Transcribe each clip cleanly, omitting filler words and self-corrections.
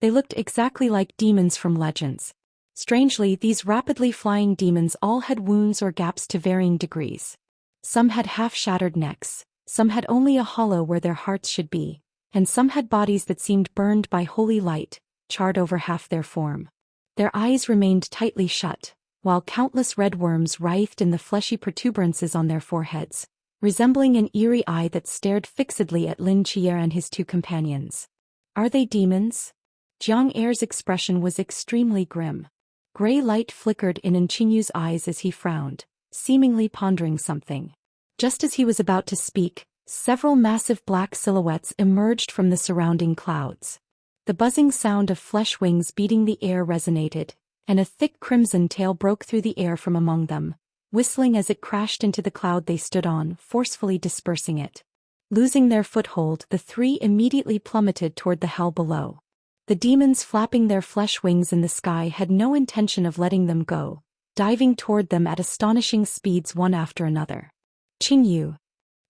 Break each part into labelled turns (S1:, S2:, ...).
S1: They looked exactly like demons from legends. Strangely, these rapidly flying demons all had wounds or gaps to varying degrees. Some had half-shattered necks, some had only a hollow where their hearts should be, and some had bodies that seemed burned by holy light, charred over half their form. Their eyes remained tightly shut, while countless red worms writhed in the fleshy protuberances on their foreheads, resembling an eerie eye that stared fixedly at Lin Qier and his two companions. Are they demons? Jiang Er's expression was extremely grim. Gray light flickered in Qingyu's eyes as he frowned, seemingly pondering something. Just as he was about to speak, several massive black silhouettes emerged from the surrounding clouds. The buzzing sound of flesh wings beating the air resonated, and a thick crimson tail broke through the air from among them, whistling as it crashed into the cloud they stood on, forcefully dispersing it. Losing their foothold, the three immediately plummeted toward the hell below. The demons flapping their flesh wings in the sky had no intention of letting them go, diving toward them at astonishing speeds one after another. Qingyu!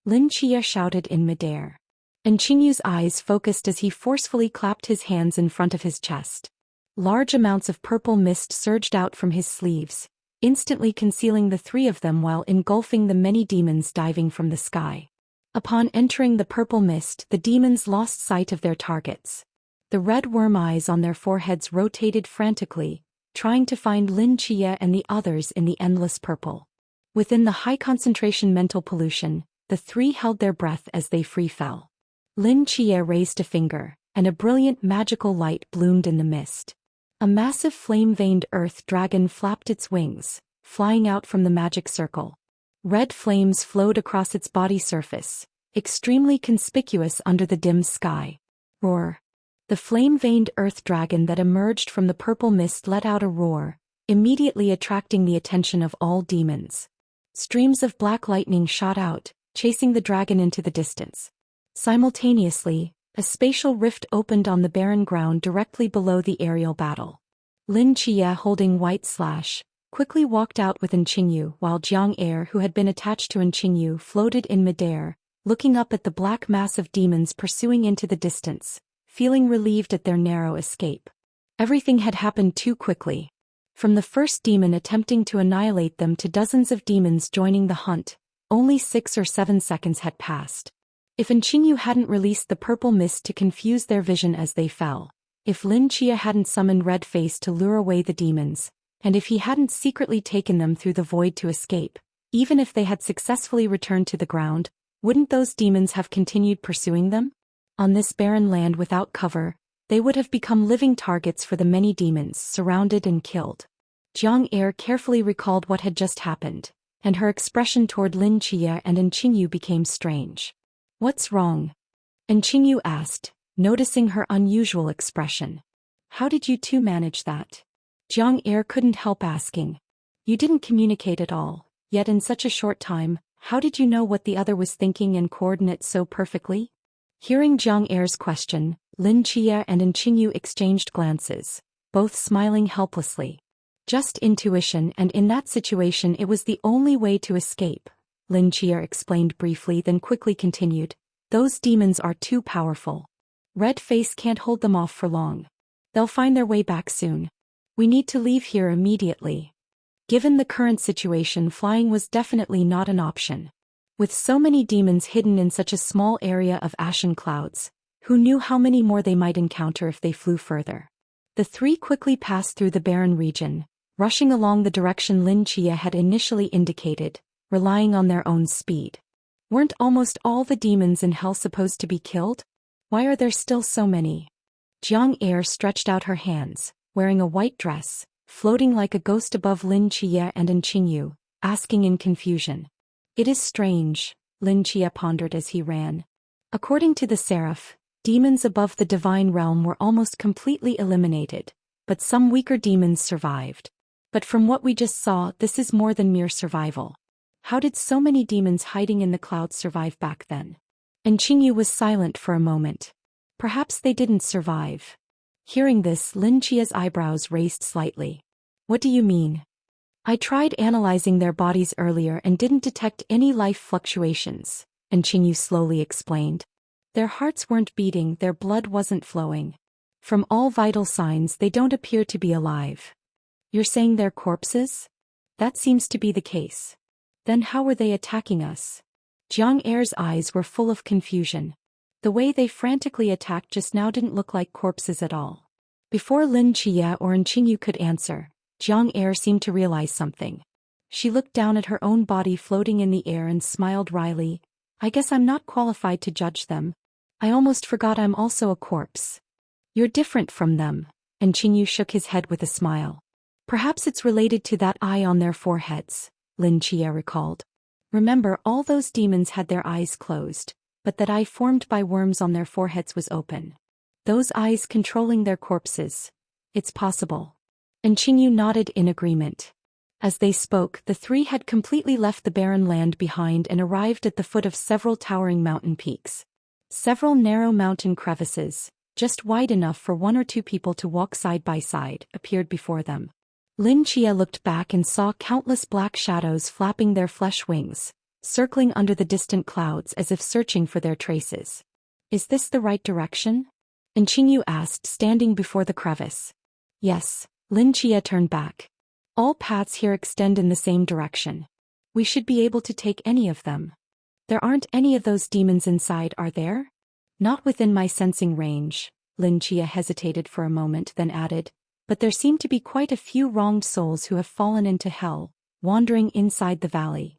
S1: Lin Qier shouted in midair. And Qingyu's eyes focused as he forcefully clapped his hands in front of his chest. Large amounts of purple mist surged out from his sleeves, instantly concealing the three of them while engulfing the many demons diving from the sky. Upon entering the purple mist, the demons lost sight of their targets. The red worm eyes on their foreheads rotated frantically, trying to find Lin Qier and the others in the endless purple. Within the high-concentration mental pollution, the three held their breath as they free fell. Lin Qier raised a finger, and a brilliant magical light bloomed in the mist. A massive flame-veined earth dragon flapped its wings, flying out from the magic circle. Red flames flowed across its body surface, extremely conspicuous under the dim sky. Roar! The flame-veined earth dragon that emerged from the purple mist let out a roar, immediately attracting the attention of all demons. Streams of black lightning shot out, chasing the dragon into the distance. Simultaneously, a spatial rift opened on the barren ground directly below the aerial battle. Lin Qier, holding White Slash, quickly walked out with Qingyu, while Jiang Er, who had been attached to Qingyu, floated in midair, looking up at the black mass of demons pursuing into the distance, feeling relieved at their narrow escape. Everything had happened too quickly. From the first demon attempting to annihilate them to dozens of demons joining the hunt, only 6 or 7 seconds had passed. If Qingyu hadn't released the purple mist to confuse their vision as they fell, if Lin Qier hadn't summoned Red Face to lure away the demons, and if he hadn't secretly taken them through the void to escape, even if they had successfully returned to the ground, wouldn't those demons have continued pursuing them? On this barren land without cover, they would have become living targets for the many demons, surrounded and killed. Jiang Er carefully recalled what had just happened, and her expression toward Lin Qier and Qingyu became strange. "What's wrong?" Qingyu asked, noticing her unusual expression. "How did you two manage that?" Jiang Er couldn't help asking. "You didn't communicate at all, yet in such a short time, how did you know what the other was thinking and coordinate so perfectly?" Hearing Jiang Er's question, Lin Qier and Qingyu exchanged glances, both smiling helplessly. "Just intuition, and in that situation it was the only way to escape," Lin Qier explained briefly, then quickly continued. "Those demons are too powerful. Red Face can't hold them off for long. They'll find their way back soon. We need to leave here immediately." Given the current situation, flying was definitely not an option. With so many demons hidden in such a small area of ashen clouds, who knew how many more they might encounter if they flew further? The three quickly passed through the barren region, rushing along the direction Lin Qier had initially indicated, relying on their own speed. Weren't almost all the demons in hell supposed to be killed? Why are there still so many? Jiang Er stretched out her hands, wearing a white dress, floating like a ghost above Lin Qier and Qingyu, asking in confusion. "It is strange," Lin Qier pondered as he ran. According to the Seraph, demons above the divine realm were almost completely eliminated, but some weaker demons survived. But from what we just saw, this is more than mere survival. How did so many demons hiding in the clouds survive back then? Qingyu was silent for a moment. Perhaps they didn't survive. Hearing this, Lin Qia's eyebrows raised slightly. "What do you mean?" "I tried analyzing their bodies earlier and didn't detect any life fluctuations," Qingyu slowly explained. "Their hearts weren't beating, their blood wasn't flowing. From all vital signs, they don't appear to be alive. You're saying they're corpses? That seems to be the case. Then how were they attacking us? Jiang Er's eyes were full of confusion. The way they frantically attacked just now didn't look like corpses at all. Before Lin Chia or Qingyu could answer, Jiang Er seemed to realize something. She looked down at her own body floating in the air and smiled wryly. I guess I'm not qualified to judge them. I almost forgot I'm also a corpse. You're different from them, and Qingyu shook his head with a smile. Perhaps it's related to that eye on their foreheads, Lin Chia recalled. Remember, all those demons had their eyes closed, but that eye formed by worms on their foreheads was open. Those eyes controlling their corpses. It's possible. And Qingyu nodded in agreement. As they spoke, the three had completely left the barren land behind and arrived at the foot of several towering mountain peaks. Several narrow mountain crevices, just wide enough for one or two people to walk side by side, appeared before them. Lin Chia looked back and saw countless black shadows flapping their flesh wings, circling under the distant clouds as if searching for their traces. Is this the right direction? And Qingyu asked, standing before the crevice. Yes, Lin Chia turned back. All paths here extend in the same direction. We should be able to take any of them. There aren't any of those demons inside, are there? Not within my sensing range, Lin Chia hesitated for a moment, then added, but there seem to be quite a few wronged souls who have fallen into hell, wandering inside the valley.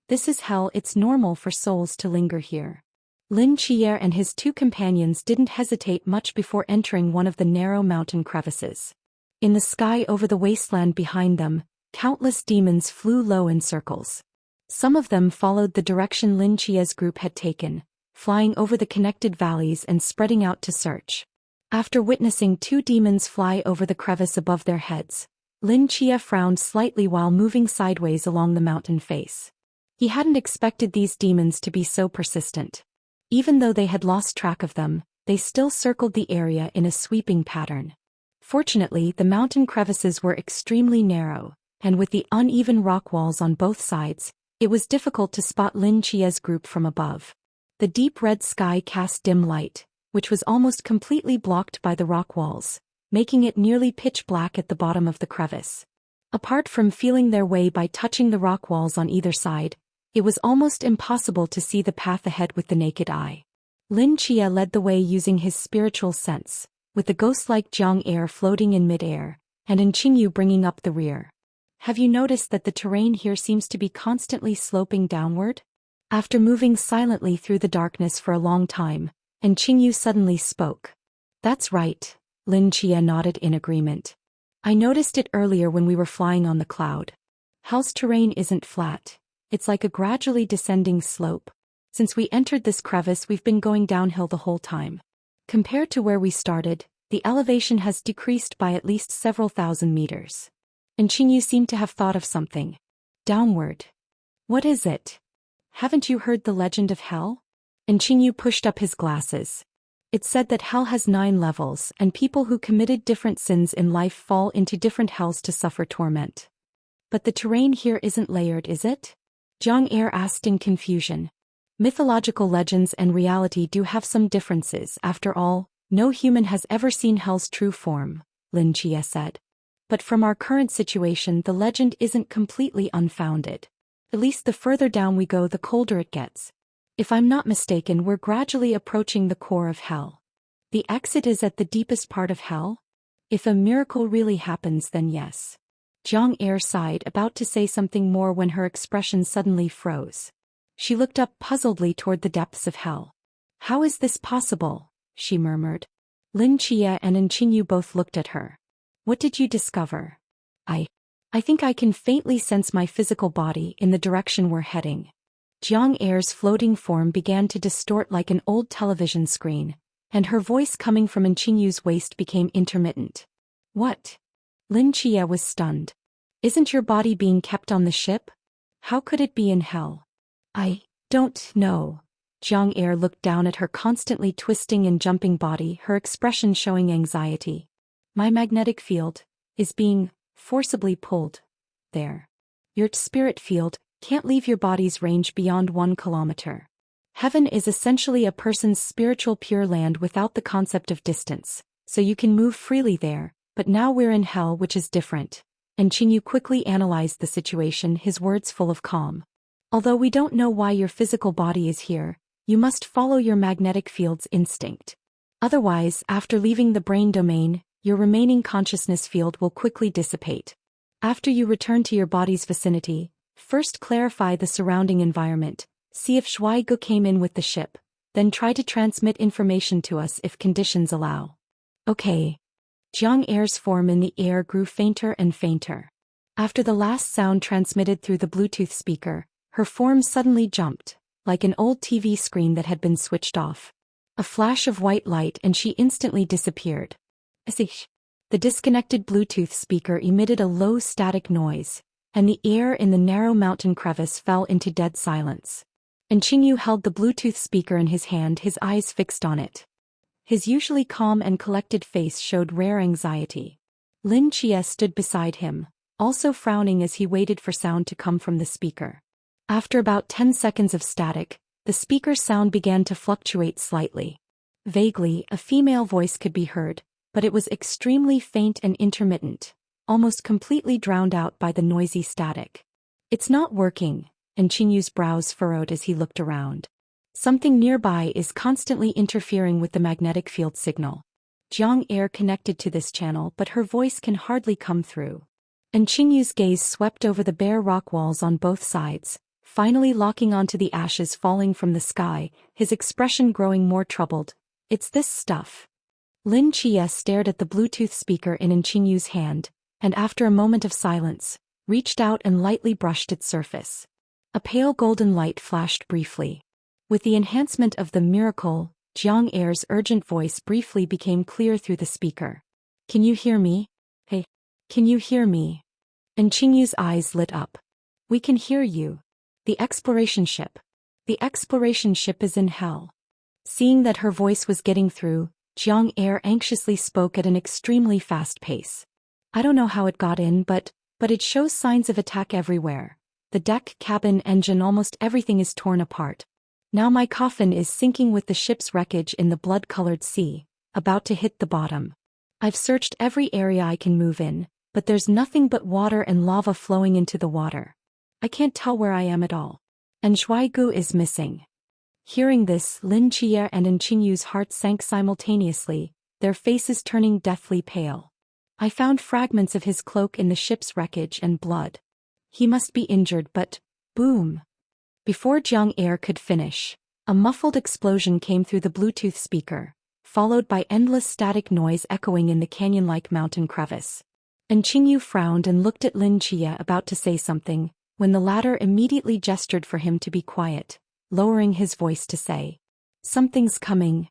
S1: This is hell, it's normal for souls to linger here. Lin Chia and his two companions didn't hesitate much before entering one of the narrow mountain crevices. In the sky over the wasteland behind them, countless demons flew low in circles. Some of them followed the direction Lin Chia's group had taken, flying over the connected valleys and spreading out to search. After witnessing two demons fly over the crevice above their heads, Lin Chia frowned slightly while moving sideways along the mountain face. He hadn't expected these demons to be so persistent. Even though they had lost track of them, they still circled the area in a sweeping pattern. Fortunately, the mountain crevices were extremely narrow, and with the uneven rock walls on both sides, it was difficult to spot Lin Chia's group from above. The deep red sky cast dim light, which was almost completely blocked by the rock walls, making it nearly pitch black at the bottom of the crevice. Apart from feeling their way by touching the rock walls on either side, it was almost impossible to see the path ahead with the naked eye. Lin Chia led the way using his spiritual sense, with the ghost-like Jiang Er floating in mid-air, and Qingyu bringing up the rear. Have you noticed that the terrain here seems to be constantly sloping downward? After moving silently through the darkness for a long time, Qingyu suddenly spoke. That's right, Lin Chia nodded in agreement. I noticed it earlier when we were flying on the cloud. Hell's terrain isn't flat. It's like a gradually descending slope. Since we entered this crevice, we've been going downhill the whole time. Compared to where we started, the elevation has decreased by at least several thousand meters. And Qingyu seemed to have thought of something. Downward. What is it? Haven't you heard the legend of hell? And Qingyu pushed up his glasses. It's said that hell has 9 levels, and people who committed different sins in life fall into different hells to suffer torment. But the terrain here isn't layered, is it? Jiang Er asked in confusion. Mythological legends and reality do have some differences. After all, no human has ever seen hell's true form, Lin Chia said. But from our current situation, the legend isn't completely unfounded. At least the further down we go, the colder it gets. If I'm not mistaken, we're gradually approaching the core of hell. The exit is at the deepest part of hell? If a miracle really happens, then yes. Jiang Er sighed, about to say something more when her expression suddenly froze. She looked up puzzledly toward the depths of hell. How is this possible? She murmured. Lin Chia and Qingyu both looked at her. What did you discover? I think I can faintly sense my physical body in the direction we're heading. Jiang Er's floating form began to distort like an old television screen, and her voice coming from Qinyu's waist became intermittent. What? Lin Chia was stunned. Isn't your body being kept on the ship? How could it be in hell? I don't know. Jiang Er looked down at her constantly twisting and jumping body, her expression showing anxiety. My magnetic field is being forcibly pulled. There. Your spirit field can't leave your body's range beyond 1 kilometer. Heaven is essentially a person's spiritual pure land without the concept of distance, so you can move freely there, but now we're in hell, which is different. And Qingyu quickly analyzed the situation, his words full of calm. Although we don't know why your physical body is here, you must follow your magnetic field's instinct. Otherwise, after leaving the brain domain, your remaining consciousness field will quickly dissipate. After you return to your body's vicinity, first clarify the surrounding environment, see if Shuaigu came in with the ship, then try to transmit information to us if conditions allow. Okay. Jiang Er's form in the air grew fainter and fainter. After the last sound transmitted through the Bluetooth speaker, her form suddenly jumped, like an old TV screen that had been switched off. A flash of white light and she instantly disappeared. The disconnected Bluetooth speaker emitted a low static noise, and the air in the narrow mountain crevice fell into dead silence. And Qingyu held the Bluetooth speaker in his hand, his eyes fixed on it. His usually calm and collected face showed rare anxiety. Lin Chia stood beside him, also frowning as he waited for sound to come from the speaker. After about 10 seconds of static, the speaker's sound began to fluctuate slightly. Vaguely, a female voice could be heard, but it was extremely faint and intermittent, almost completely drowned out by the noisy static. It's not working, and Qingyu's brows furrowed as he looked around. Something nearby is constantly interfering with the magnetic field signal. Jiang Er connected to this channel, but her voice can hardly come through. And Qingyu's gaze swept over the bare rock walls on both sides, finally locking onto the ashes falling from the sky, his expression growing more troubled. It's this stuff. Lin Chia stared at the Bluetooth speaker in Qingyu's hand, and after a moment of silence, reached out and lightly brushed its surface. A pale golden light flashed briefly. With the enhancement of the miracle, Jiang Er's urgent voice briefly became clear through the speaker. Can you hear me? Hey, can you hear me? And Qingyu's eyes lit up. We can hear you. The exploration ship. The exploration ship is in hell. Seeing that her voice was getting through, Jiang Er anxiously spoke at an extremely fast pace. I don't know how it got in, but it shows signs of attack everywhere. The deck, cabin, engine, almost everything is torn apart. Now my coffin is sinking with the ship's wreckage in the blood-colored sea, about to hit the bottom. I've searched every area I can move in, but there's nothing but water and lava flowing into the water. I can't tell where I am at all. And Shuaigu is missing. Hearing this, Lin Chia and Qingyu's hearts sank simultaneously, their faces turning deathly pale. I found fragments of his cloak in the ship's wreckage and blood. He must be injured, but boom. Before Jiang Er could finish, a muffled explosion came through the Bluetooth speaker, followed by endless static noise echoing in the canyon-like mountain crevice. And Qingyu frowned and looked at Lin Chia about to say something, when the latter immediately gestured for him to be quiet, lowering his voice to say, "Something's coming."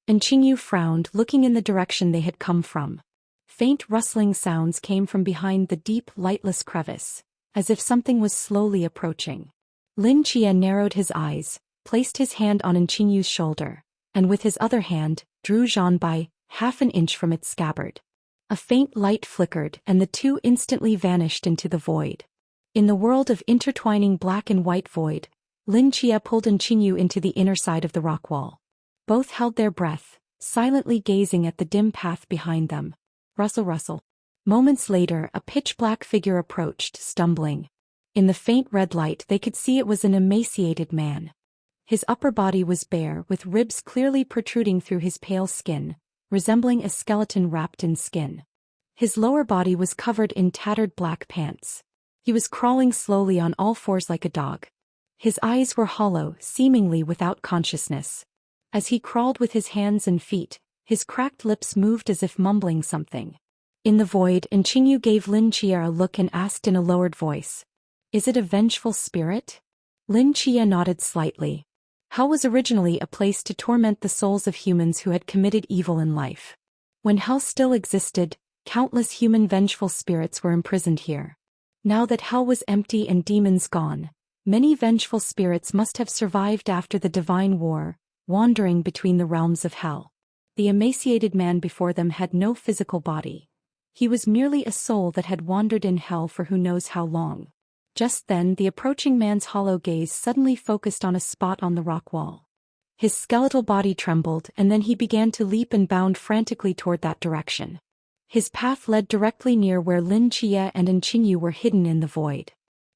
S1: And Qingyu frowned, looking in the direction they had come from. Faint rustling sounds came from behind the deep, lightless crevice, as if something was slowly approaching. Lin Chia narrowed his eyes, placed his hand on Qingyu's shoulder, and with his other hand, drew Zhan by half an inch from its scabbard. A faint light flickered and the two instantly vanished into the void. In the world of intertwining black and white void, Lin Chia pulled Qingyu into the inner side of the rock wall. Both held their breath, silently gazing at the dim path behind them. Rustle, rustle. Moments later, a pitch-black figure approached, stumbling. In the faint red light they could see it was an emaciated man. His upper body was bare, with ribs clearly protruding through his pale skin, resembling a skeleton wrapped in skin. His lower body was covered in tattered black pants. He was crawling slowly on all fours like a dog. His eyes were hollow, seemingly without consciousness. As he crawled with his hands and feet, his cracked lips moved as if mumbling something. In the void, Qingyu gave Lin Chia a look and asked in a lowered voice, "Is it a vengeful spirit?" Lin Chia nodded slightly. Hell was originally a place to torment the souls of humans who had committed evil in life. When hell still existed, countless human vengeful spirits were imprisoned here. Now that hell was empty and demons gone, many vengeful spirits must have survived after the divine war, wandering between the realms of hell. The emaciated man before them had no physical body. He was merely a soul that had wandered in hell for who knows how long. Just then the approaching man's hollow gaze suddenly focused on a spot on the rock wall. His skeletal body trembled and then he began to leap and bound frantically toward that direction. His path led directly near where Lin Chia and Qingyu were hidden in the void.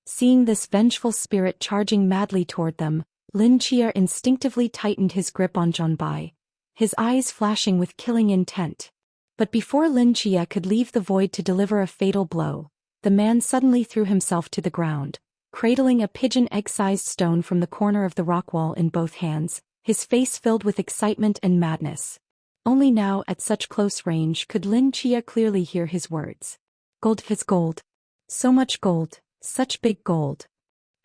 S1: Seeing this vengeful spirit charging madly toward them, Lin Chia instinctively tightened his grip on Zhonbai, his eyes flashing with killing intent. But before Lin Chia could leave the void to deliver a fatal blow, the man suddenly threw himself to the ground, cradling a pigeon egg-sized stone from the corner of the rock wall in both hands, his face filled with excitement and madness. Only now at such close range could Lin Chia clearly hear his words. Gold is gold. So much gold, such big gold.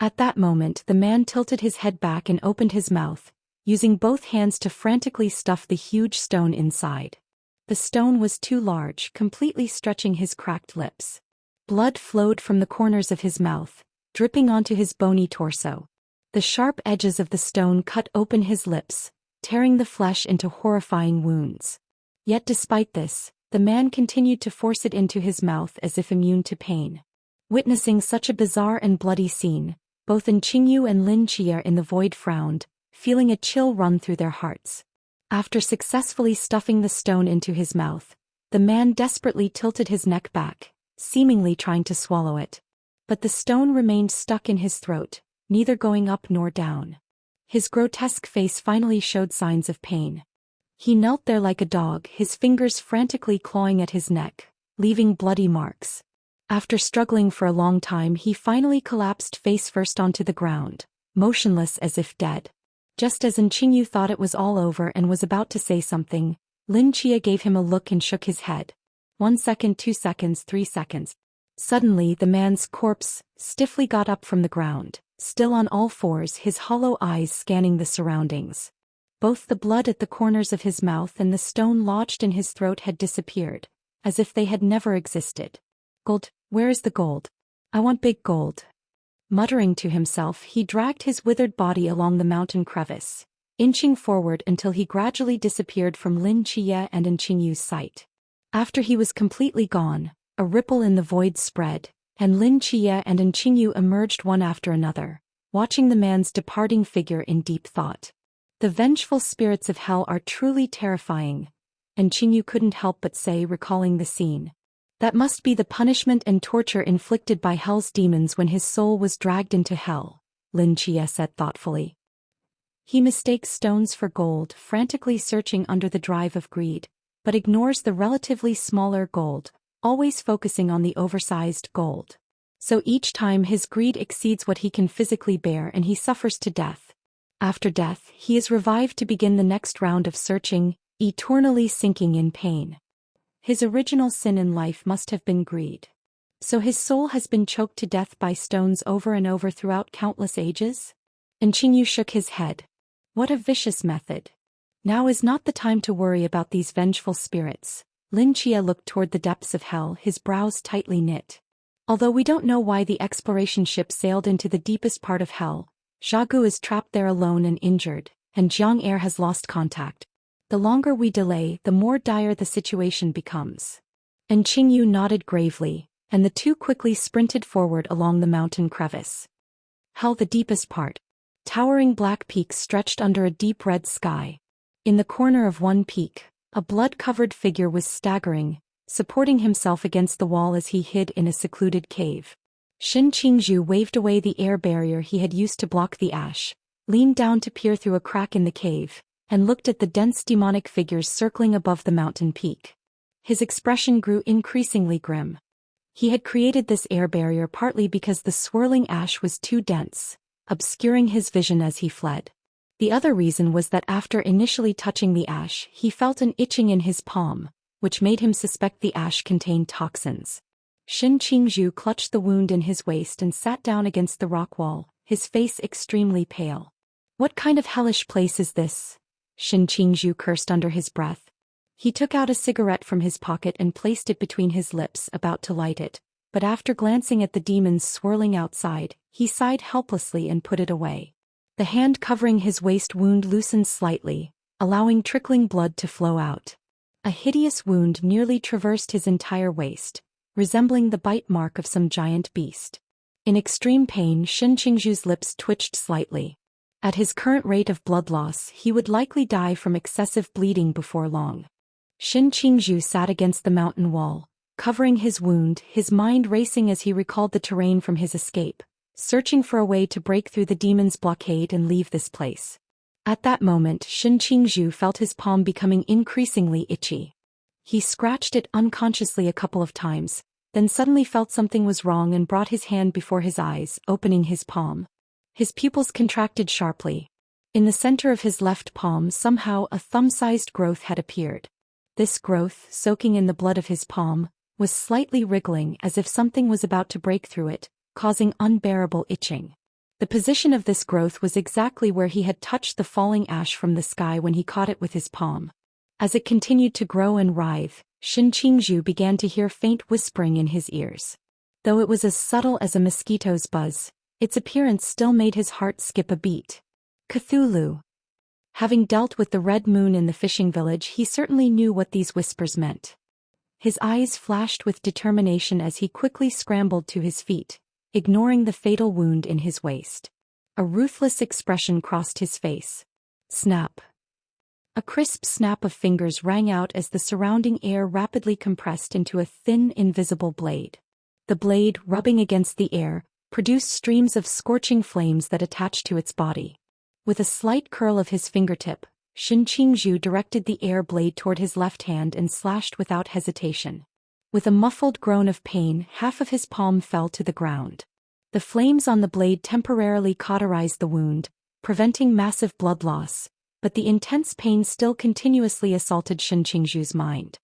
S1: At that moment the man tilted his head back and opened his mouth, using both hands to frantically stuff the huge stone inside. The stone was too large, completely stretching his cracked lips. Blood flowed from the corners of his mouth, dripping onto his bony torso. The sharp edges of the stone cut open his lips, tearing the flesh into horrifying wounds. Yet despite this, the man continued to force it into his mouth as if immune to pain. Witnessing such a bizarre and bloody scene, both Qingyu and Lin Chia in the void frowned, feeling a chill run through their hearts. After successfully stuffing the stone into his mouth, the man desperately tilted his neck back, seemingly trying to swallow it. But the stone remained stuck in his throat, neither going up nor down. His grotesque face finally showed signs of pain. He knelt there like a dog, his fingers frantically clawing at his neck, leaving bloody marks. After struggling for a long time, he finally collapsed face first onto the ground, motionless as if dead. Just as Qingyu thought it was all over and was about to say something, Lin Chia gave him a look and shook his head. 1 second, 2 seconds, 3 seconds. Suddenly the man's corpse stiffly got up from the ground, still on all fours, his hollow eyes scanning the surroundings. Both the blood at the corners of his mouth and the stone lodged in his throat had disappeared, as if they had never existed. Gold, where is the gold? I want big gold. Muttering to himself, he dragged his withered body along the mountain crevice, inching forward until he gradually disappeared from Lin Chia and Qingyu's sight. After he was completely gone, a ripple in the void spread, and Lin Chia and Qingyu emerged one after another, watching the man's departing figure in deep thought. The vengeful spirits of hell are truly terrifying, and Qingyu couldn't help but say, recalling the scene. That must be the punishment and torture inflicted by hell's demons when his soul was dragged into hell, Lin Chia said thoughtfully. He mistakes stones for gold, frantically searching under the drive of greed, but ignores the relatively smaller gold, always focusing on the oversized gold. So each time his greed exceeds what he can physically bear and he suffers to death. After death, he is revived to begin the next round of searching, eternally sinking in pain. His original sin in life must have been greed. So his soul has been choked to death by stones over and over throughout countless ages? And Qingyu shook his head. What a vicious method. Now is not the time to worry about these vengeful spirits. Lin Chia looked toward the depths of hell, his brows tightly knit. Although we don't know why the exploration ship sailed into the deepest part of hell, Xiaogu is trapped there alone and injured, and Jiang Air has lost contact. The longer we delay, the more dire the situation becomes. And Qingyu nodded gravely, and the two quickly sprinted forward along the mountain crevice. Hell, the deepest part. Towering black peaks stretched under a deep red sky. In the corner of one peak, a blood-covered figure was staggering, supporting himself against the wall as he hid in a secluded cave. Shen Qingzhu waved away the air barrier he had used to block the ash, leaned down to peer through a crack in the cave, and looked at the dense demonic figures circling above the mountain peak. His expression grew increasingly grim. He had created this air barrier partly because the swirling ash was too dense, obscuring his vision as he fled. The other reason was that after initially touching the ash, he felt an itching in his palm, which made him suspect the ash contained toxins. Shen Qingzhu clutched the wound in his waist and sat down against the rock wall, his face extremely pale. What kind of hellish place is this? Shen Qingzhu cursed under his breath. He took out a cigarette from his pocket and placed it between his lips, about to light it, but after glancing at the demons swirling outside, he sighed helplessly and put it away. The hand covering his waist wound loosened slightly, allowing trickling blood to flow out. A hideous wound nearly traversed his entire waist, resembling the bite mark of some giant beast. In extreme pain, Shen Qingzhu's lips twitched slightly. At his current rate of blood loss, he would likely die from excessive bleeding before long. Shin Qingzhu sat against the mountain wall, covering his wound, his mind racing as he recalled the terrain from his escape, searching for a way to break through the demon's blockade and leave this place. At that moment, Shin Qingzhu felt his palm becoming increasingly itchy. He scratched it unconsciously a couple of times, then suddenly felt something was wrong and brought his hand before his eyes, opening his palm. His pupils contracted sharply. In the center of his left palm, somehow a thumb-sized growth had appeared. This growth, soaking in the blood of his palm, was slightly wriggling as if something was about to break through it, causing unbearable itching. The position of this growth was exactly where he had touched the falling ash from the sky when he caught it with his palm. As it continued to grow and writhe, Shin Qingzhu began to hear faint whispering in his ears. Though it was as subtle as a mosquito's buzz, its appearance still made his heart skip a beat. Cthulhu. Having dealt with the red moon in the fishing village, he certainly knew what these whispers meant. His eyes flashed with determination as he quickly scrambled to his feet, ignoring the fatal wound in his waist. A ruthless expression crossed his face. Snap. A crisp snap of fingers rang out as the surrounding air rapidly compressed into a thin, invisible blade. The blade, rubbing against the air, produced streams of scorching flames that attached to its body. With a slight curl of his fingertip, Shin Qingzhu directed the air blade toward his left hand and slashed without hesitation. With a muffled groan of pain, half of his palm fell to the ground. The flames on the blade temporarily cauterized the wound, preventing massive blood loss, but the intense pain still continuously assaulted Shin Qingzhu's mind.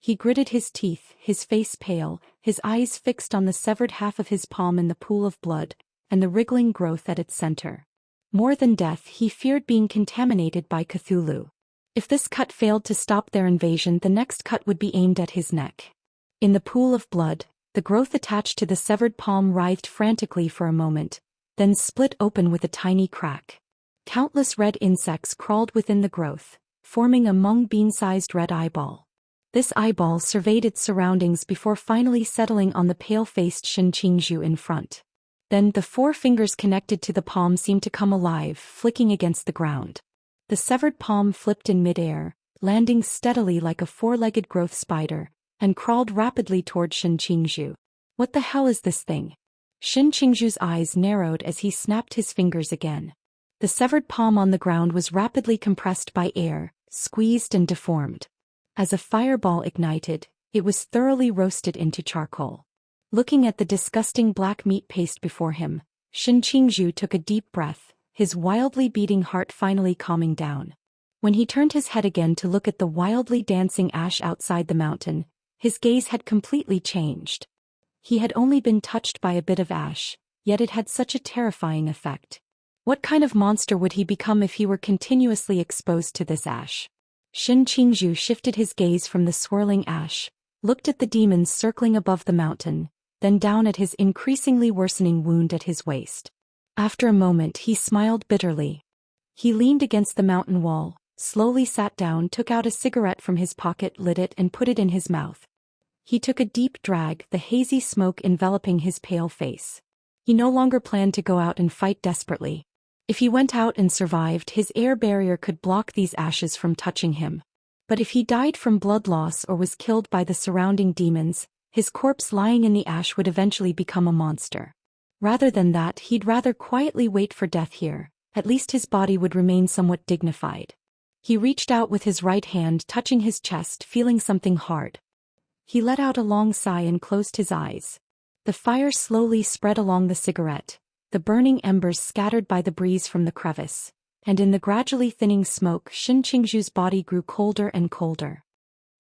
S1: He gritted his teeth, his face pale, his eyes fixed on the severed half of his palm in the pool of blood, and the wriggling growth at its center. More than death, he feared being contaminated by Cthulhu. If this cut failed to stop their invasion, the next cut would be aimed at his neck. In the pool of blood, the growth attached to the severed palm writhed frantically for a moment, then split open with a tiny crack. Countless red insects crawled within the growth, forming a mung bean-sized red eyeball. This eyeball surveyed its surroundings before finally settling on the pale-faced Shin Qingzhu in front. Then the four fingers connected to the palm seemed to come alive, flicking against the ground. The severed palm flipped in midair, landing steadily like a four-legged growth spider, and crawled rapidly toward Shin Qingzhu. What the hell is this thing? Shin Qingzhu's eyes narrowed as he snapped his fingers again. The severed palm on the ground was rapidly compressed by air, squeezed and deformed. As a fireball ignited, it was thoroughly roasted into charcoal. Looking at the disgusting black meat paste before him, Shin Qingzhu took a deep breath, his wildly beating heart finally calming down. When he turned his head again to look at the wildly dancing ash outside the mountain, his gaze had completely changed. He had only been touched by a bit of ash, yet it had such a terrifying effect. What kind of monster would he become if he were continuously exposed to this ash? Shin Qingzhu shifted his gaze from the swirling ash, looked at the demons circling above the mountain, then down at his increasingly worsening wound at his waist. After a moment he smiled bitterly. He leaned against the mountain wall, slowly sat down, took out a cigarette from his pocket, lit it and put it in his mouth. He took a deep drag, the hazy smoke enveloping his pale face. He no longer planned to go out and fight desperately. If he went out and survived, his air barrier could block these ashes from touching him. But if he died from blood loss or was killed by the surrounding demons, his corpse lying in the ash would eventually become a monster. Rather than that, he'd rather quietly wait for death here. At least his body would remain somewhat dignified. He reached out with his right hand, touching his chest, feeling something hard. He let out a long sigh and closed his eyes. The fire slowly spread along the cigarette, the burning embers scattered by the breeze from the crevice, and in the gradually thinning smoke, Shin Qingzhu's body grew colder and colder.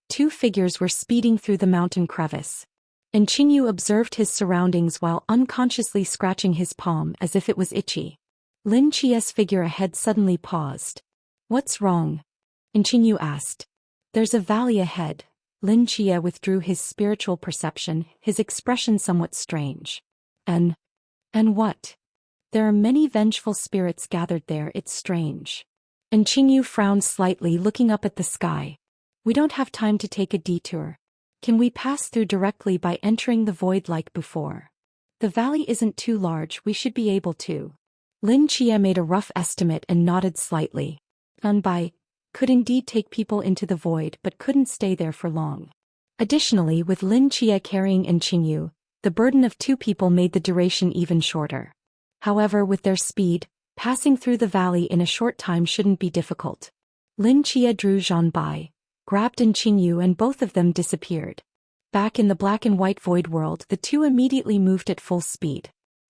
S1: Two figures were speeding through the mountain crevice. And Qingyu observed his surroundings while unconsciously scratching his palm as if it was itchy. Lin Chia's figure ahead suddenly paused. "What's wrong?" Qingyu asked. "There's a valley ahead." Lin Chia withdrew his spiritual perception, his expression somewhat strange. And what? "There are many vengeful spirits gathered there, it's strange." And Qingyu frowned slightly, looking up at the sky. "We don't have time to take a detour. Can we pass through directly by entering the void like before?" "The valley isn't too large, we should be able to." Lin Chia made a rough estimate and nodded slightly. Unbai could indeed take people into the void but couldn't stay there for long. Additionally, with Lin Chia carrying Qingyu, the burden of 2 people made the duration even shorter. However, with their speed, passing through the valley in a short time shouldn't be difficult. Lin Chia drew Zhan Bai, grabbed Qingyu, and both of them disappeared. Back in the black and white void world, the two immediately moved at full speed.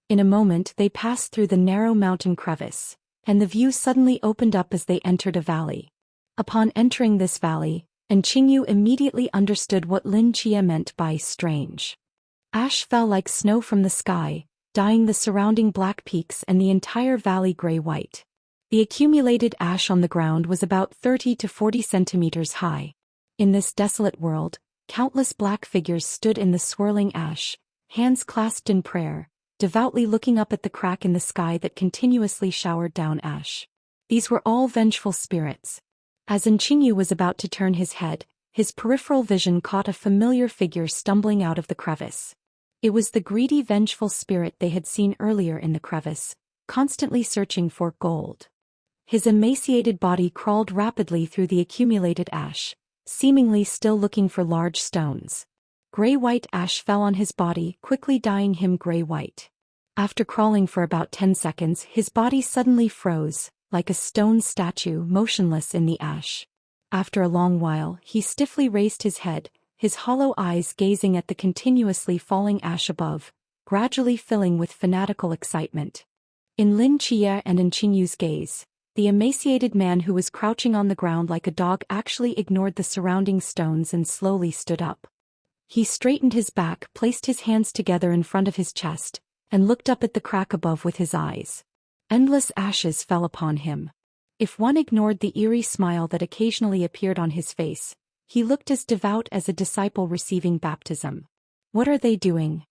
S1: In a moment they passed through the narrow mountain crevice, and the view suddenly opened up as they entered a valley. Upon entering this valley, Qingyu immediately understood what Lin Chia meant by strange. Ash fell like snow from the sky, dyeing the surrounding black peaks and the entire valley gray-white. The accumulated ash on the ground was about 30 to 40 centimeters high. In this desolate world, countless black figures stood in the swirling ash, hands clasped in prayer, devoutly looking up at the crack in the sky that continuously showered down ash. These were all vengeful spirits. As Qingyu was about to turn his head, his peripheral vision caught a familiar figure stumbling out of the crevice. It was the greedy vengeful spirit they had seen earlier in the crevice, constantly searching for gold. His emaciated body crawled rapidly through the accumulated ash, seemingly still looking for large stones. Gray-white ash fell on his body, quickly dyeing him gray-white. After crawling for about 10 seconds, his body suddenly froze, like a stone statue motionless in the ash. After a long while, he stiffly raised his head, his hollow eyes gazing at the continuously falling ash above, gradually filling with fanatical excitement. In Lin Chia and Qinyu's gaze, the emaciated man who was crouching on the ground like a dog actually ignored the surrounding stones and slowly stood up. He straightened his back, placed his hands together in front of his chest, and looked up at the crack above with his eyes. Endless ashes fell upon him. If one ignored the eerie smile that occasionally appeared on his face, he looked as devout as a disciple receiving baptism. "What are they doing?"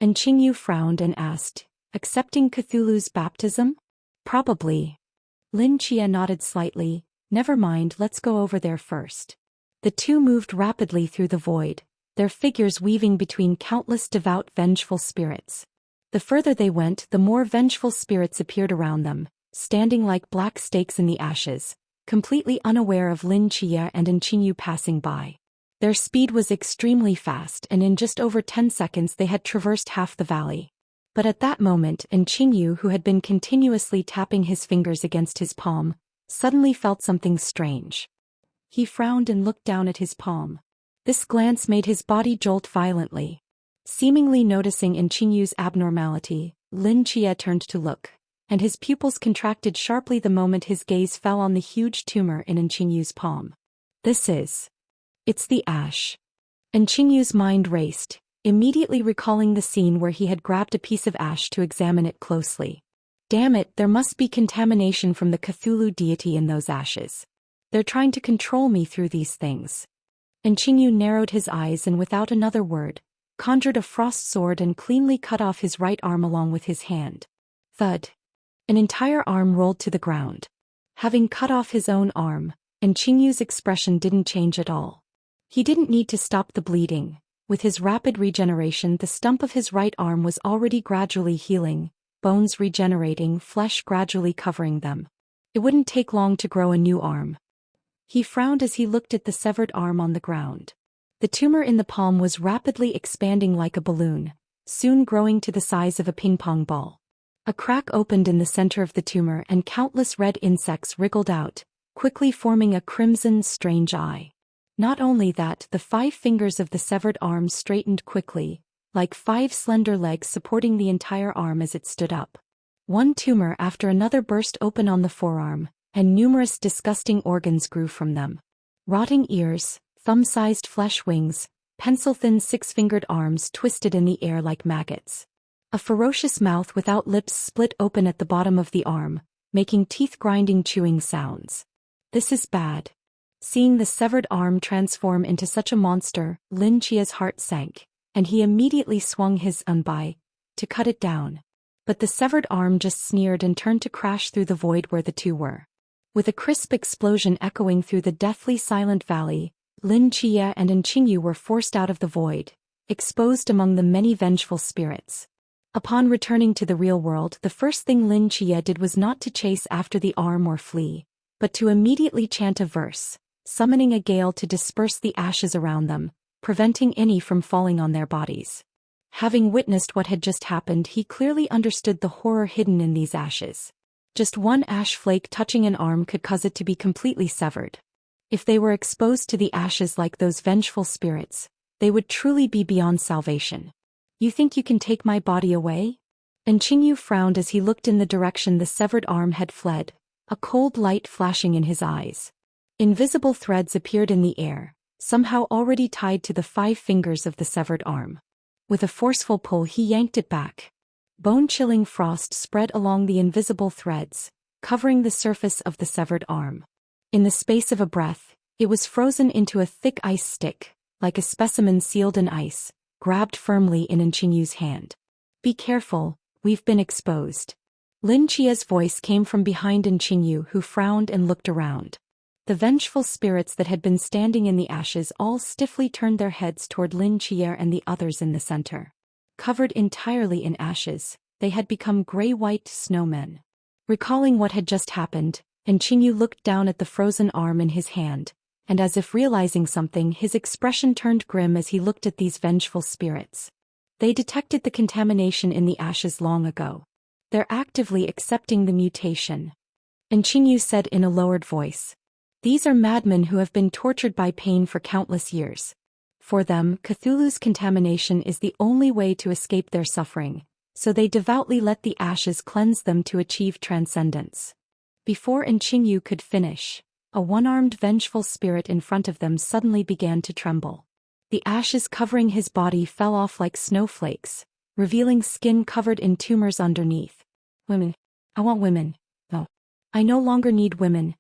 S1: Qingyu frowned and asked, "Accepting Cthulhu's baptism?" "Probably." Lin Chia nodded slightly. "Never mind, let's go over there first." The two moved rapidly through the void, their figures weaving between countless devout vengeful spirits. The further they went, the more vengeful spirits appeared around them, standing like black stakes in the ashes, completely unaware of Lin Chia and Qingyu passing by. Their speed was extremely fast, and in just over 10 seconds they had traversed half the valley. But at that moment, Qingyu, who had been continuously tapping his fingers against his palm, suddenly felt something strange. He frowned and looked down at his palm. This glance made his body jolt violently. Seemingly noticing Qingyu's abnormality, Lin Chia turned to look, and his pupils contracted sharply the moment his gaze fell on the huge tumor in Qingyu's palm. It's the ash. Qingyu's mind raced, immediately recalling the scene where he had grabbed a piece of ash to examine it closely. Damn it, there must be contamination from the Cthulhu deity in those ashes. They're trying to control me through these things. Qingyu narrowed his eyes and without another word, conjured a frost sword and cleanly cut off his right arm along with his hand. Thud. An entire arm rolled to the ground. Having cut off his own arm, Qingyu's expression didn't change at all. He didn't need to stop the bleeding. With his rapid regeneration, the stump of his right arm was already gradually healing, bones regenerating, flesh gradually covering them. It wouldn't take long to grow a new arm. He frowned as he looked at the severed arm on the ground. The tumor in the palm was rapidly expanding like a balloon, soon growing to the size of a ping-pong ball. A crack opened in the center of the tumor and countless red insects wriggled out, quickly forming a crimson, strange eye. Not only that, the 5 fingers of the severed arm straightened quickly, like 5 slender legs supporting the entire arm as it stood up. One tumor after another burst open on the forearm, and numerous disgusting organs grew from them. Rotting ears, thumb-sized flesh wings, pencil-thin 6-fingered arms twisted in the air like maggots. A ferocious mouth without lips split open at the bottom of the arm, making teeth-grinding chewing sounds. This is bad. Seeing the severed arm transform into such a monster, Lin Chia's heart sank, and he immediately swung his unbai to cut it down. But the severed arm just sneered and turned to crash through the void where the two were. With a crisp explosion echoing through the deathly silent valley, Lin Chia and Qingyu were forced out of the void, exposed among the many vengeful spirits. Upon returning to the real world, the first thing Lin Chia did was not to chase after the arm or flee, but to immediately chant a verse, summoning a gale to disperse the ashes around them, preventing any from falling on their bodies. Having witnessed what had just happened, he clearly understood the horror hidden in these ashes. Just one ash flake touching an arm could cause it to be completely severed. If they were exposed to the ashes like those vengeful spirits, they would truly be beyond salvation. You think you can take my body away? And Qingyu frowned as he looked in the direction the severed arm had fled, a cold light flashing in his eyes. Invisible threads appeared in the air, somehow already tied to the 5 fingers of the severed arm. With a forceful pull he yanked it back. Bone-chilling frost spread along the invisible threads, covering the surface of the severed arm. In the space of a breath, it was frozen into a thick ice stick, like a specimen sealed in ice, grabbed firmly in Qinyu's hand. Be careful, we've been exposed. Lin Chia's voice came from behind Qinyu, who frowned and looked around. The vengeful spirits that had been standing in the ashes all stiffly turned their heads toward Lin Chia and the others in the center. Covered entirely in ashes, they had become gray-white snowmen. Recalling what had just happened, Qinyu looked down at the frozen arm in his hand, and as if realizing something, his expression turned grim as he looked at these vengeful spirits. They detected the contamination in the ashes long ago. They're actively accepting the mutation. Qinyu said in a lowered voice. These are madmen who have been tortured by pain for countless years. For them, Cthulhu's contamination is the only way to escape their suffering, so they devoutly let the ashes cleanse them to achieve transcendence. Before Qinyu could finish, a one-armed vengeful spirit in front of them suddenly began to tremble. The ashes covering his body fell off like snowflakes, revealing skin covered in tumors underneath. Women. I want women. No. I no longer need women.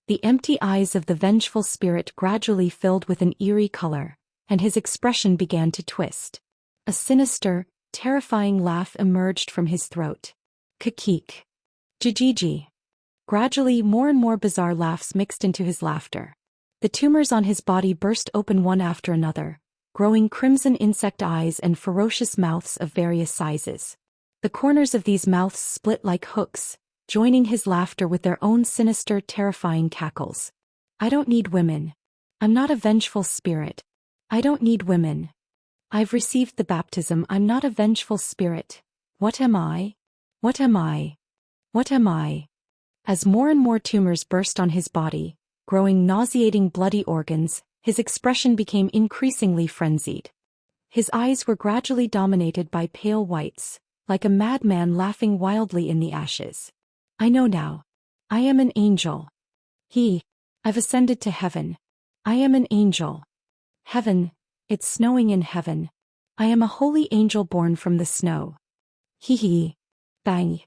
S1: The empty eyes of the vengeful spirit gradually filled with an eerie color, and his expression began to twist. A sinister, terrifying laugh emerged from his throat. Kikik. Jijiji. Gradually, more and more bizarre laughs mixed into his laughter. The tumors on his body burst open one after another, growing crimson insect eyes and ferocious mouths of various sizes. The corners of these mouths split like hooks, joining his laughter with their own sinister, terrifying cackles. I don't need women. I'm not a vengeful spirit. I don't need women. I've received the baptism. I'm not a vengeful spirit. What am I? What am I? What am I? As more and more tumors burst on his body, growing nauseating bloody organs, his expression became increasingly frenzied. His eyes were gradually dominated by pale whites, like a madman laughing wildly in the ashes. I know now. I am an angel. I've ascended to heaven. I am an angel. Heaven, it's snowing in heaven. I am a holy angel born from the snow. Bang.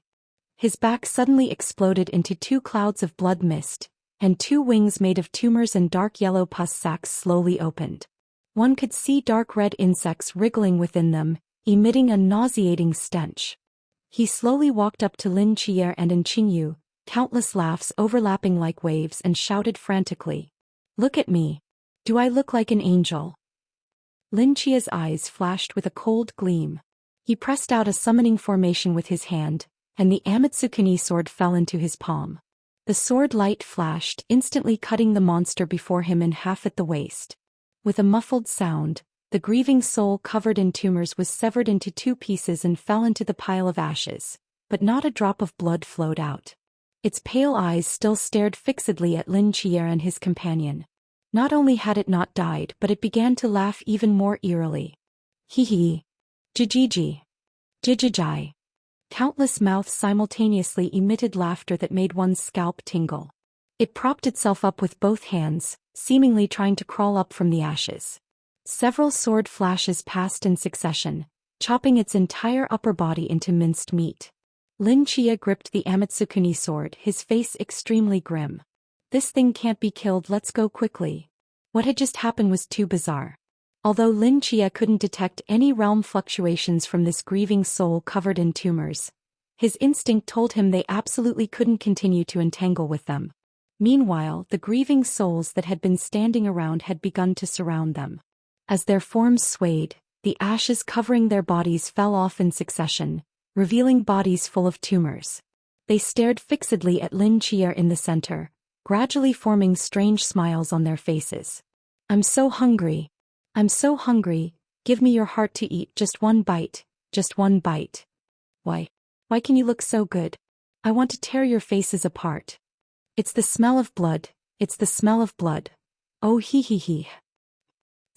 S1: His back suddenly exploded into 2 clouds of blood mist, and 2 wings made of tumors and dark yellow pus sacs slowly opened. One could see dark red insects wriggling within them, emitting a nauseating stench. He slowly walked up to Lin Chia and Qinyu, countless laughs overlapping like waves, and shouted frantically. Look at me. Do I look like an angel? Lin Chia's eyes flashed with a cold gleam. He pressed out a summoning formation with his hand, and the Amatsukuni sword fell into his palm. The sword light flashed, instantly cutting the monster before him in half at the waist. With a muffled sound, the grieving soul covered in tumors was severed into 2 pieces and fell into the pile of ashes, but not a drop of blood flowed out. Its pale eyes still stared fixedly at Lin Chia and his companion. Not only had it not died, but it began to laugh even more eerily. Jijiji. Jijijai. Countless mouths simultaneously emitted laughter that made one's scalp tingle. It propped itself up with both hands, seemingly trying to crawl up from the ashes. Several sword flashes passed in succession, chopping its entire upper body into minced meat. Lin Chia gripped the Amatsukuni sword, his face extremely grim. This thing can't be killed, let's go quickly. What had just happened was too bizarre. Although Lin Chia couldn't detect any realm fluctuations from this grieving soul covered in tumors, his instinct told him they absolutely couldn't continue to entangle with them. Meanwhile, the grieving souls that had been standing around had begun to surround them. As their forms swayed, the ashes covering their bodies fell off in succession, revealing bodies full of tumors. They stared fixedly at Lin Chia in the center, gradually forming strange smiles on their faces. I'm so hungry. I'm so hungry, give me your heart to eat, just one bite, just one bite. Why can you look so good? I want to tear your faces apart. It's the smell of blood, it's the smell of blood. Oh he he he.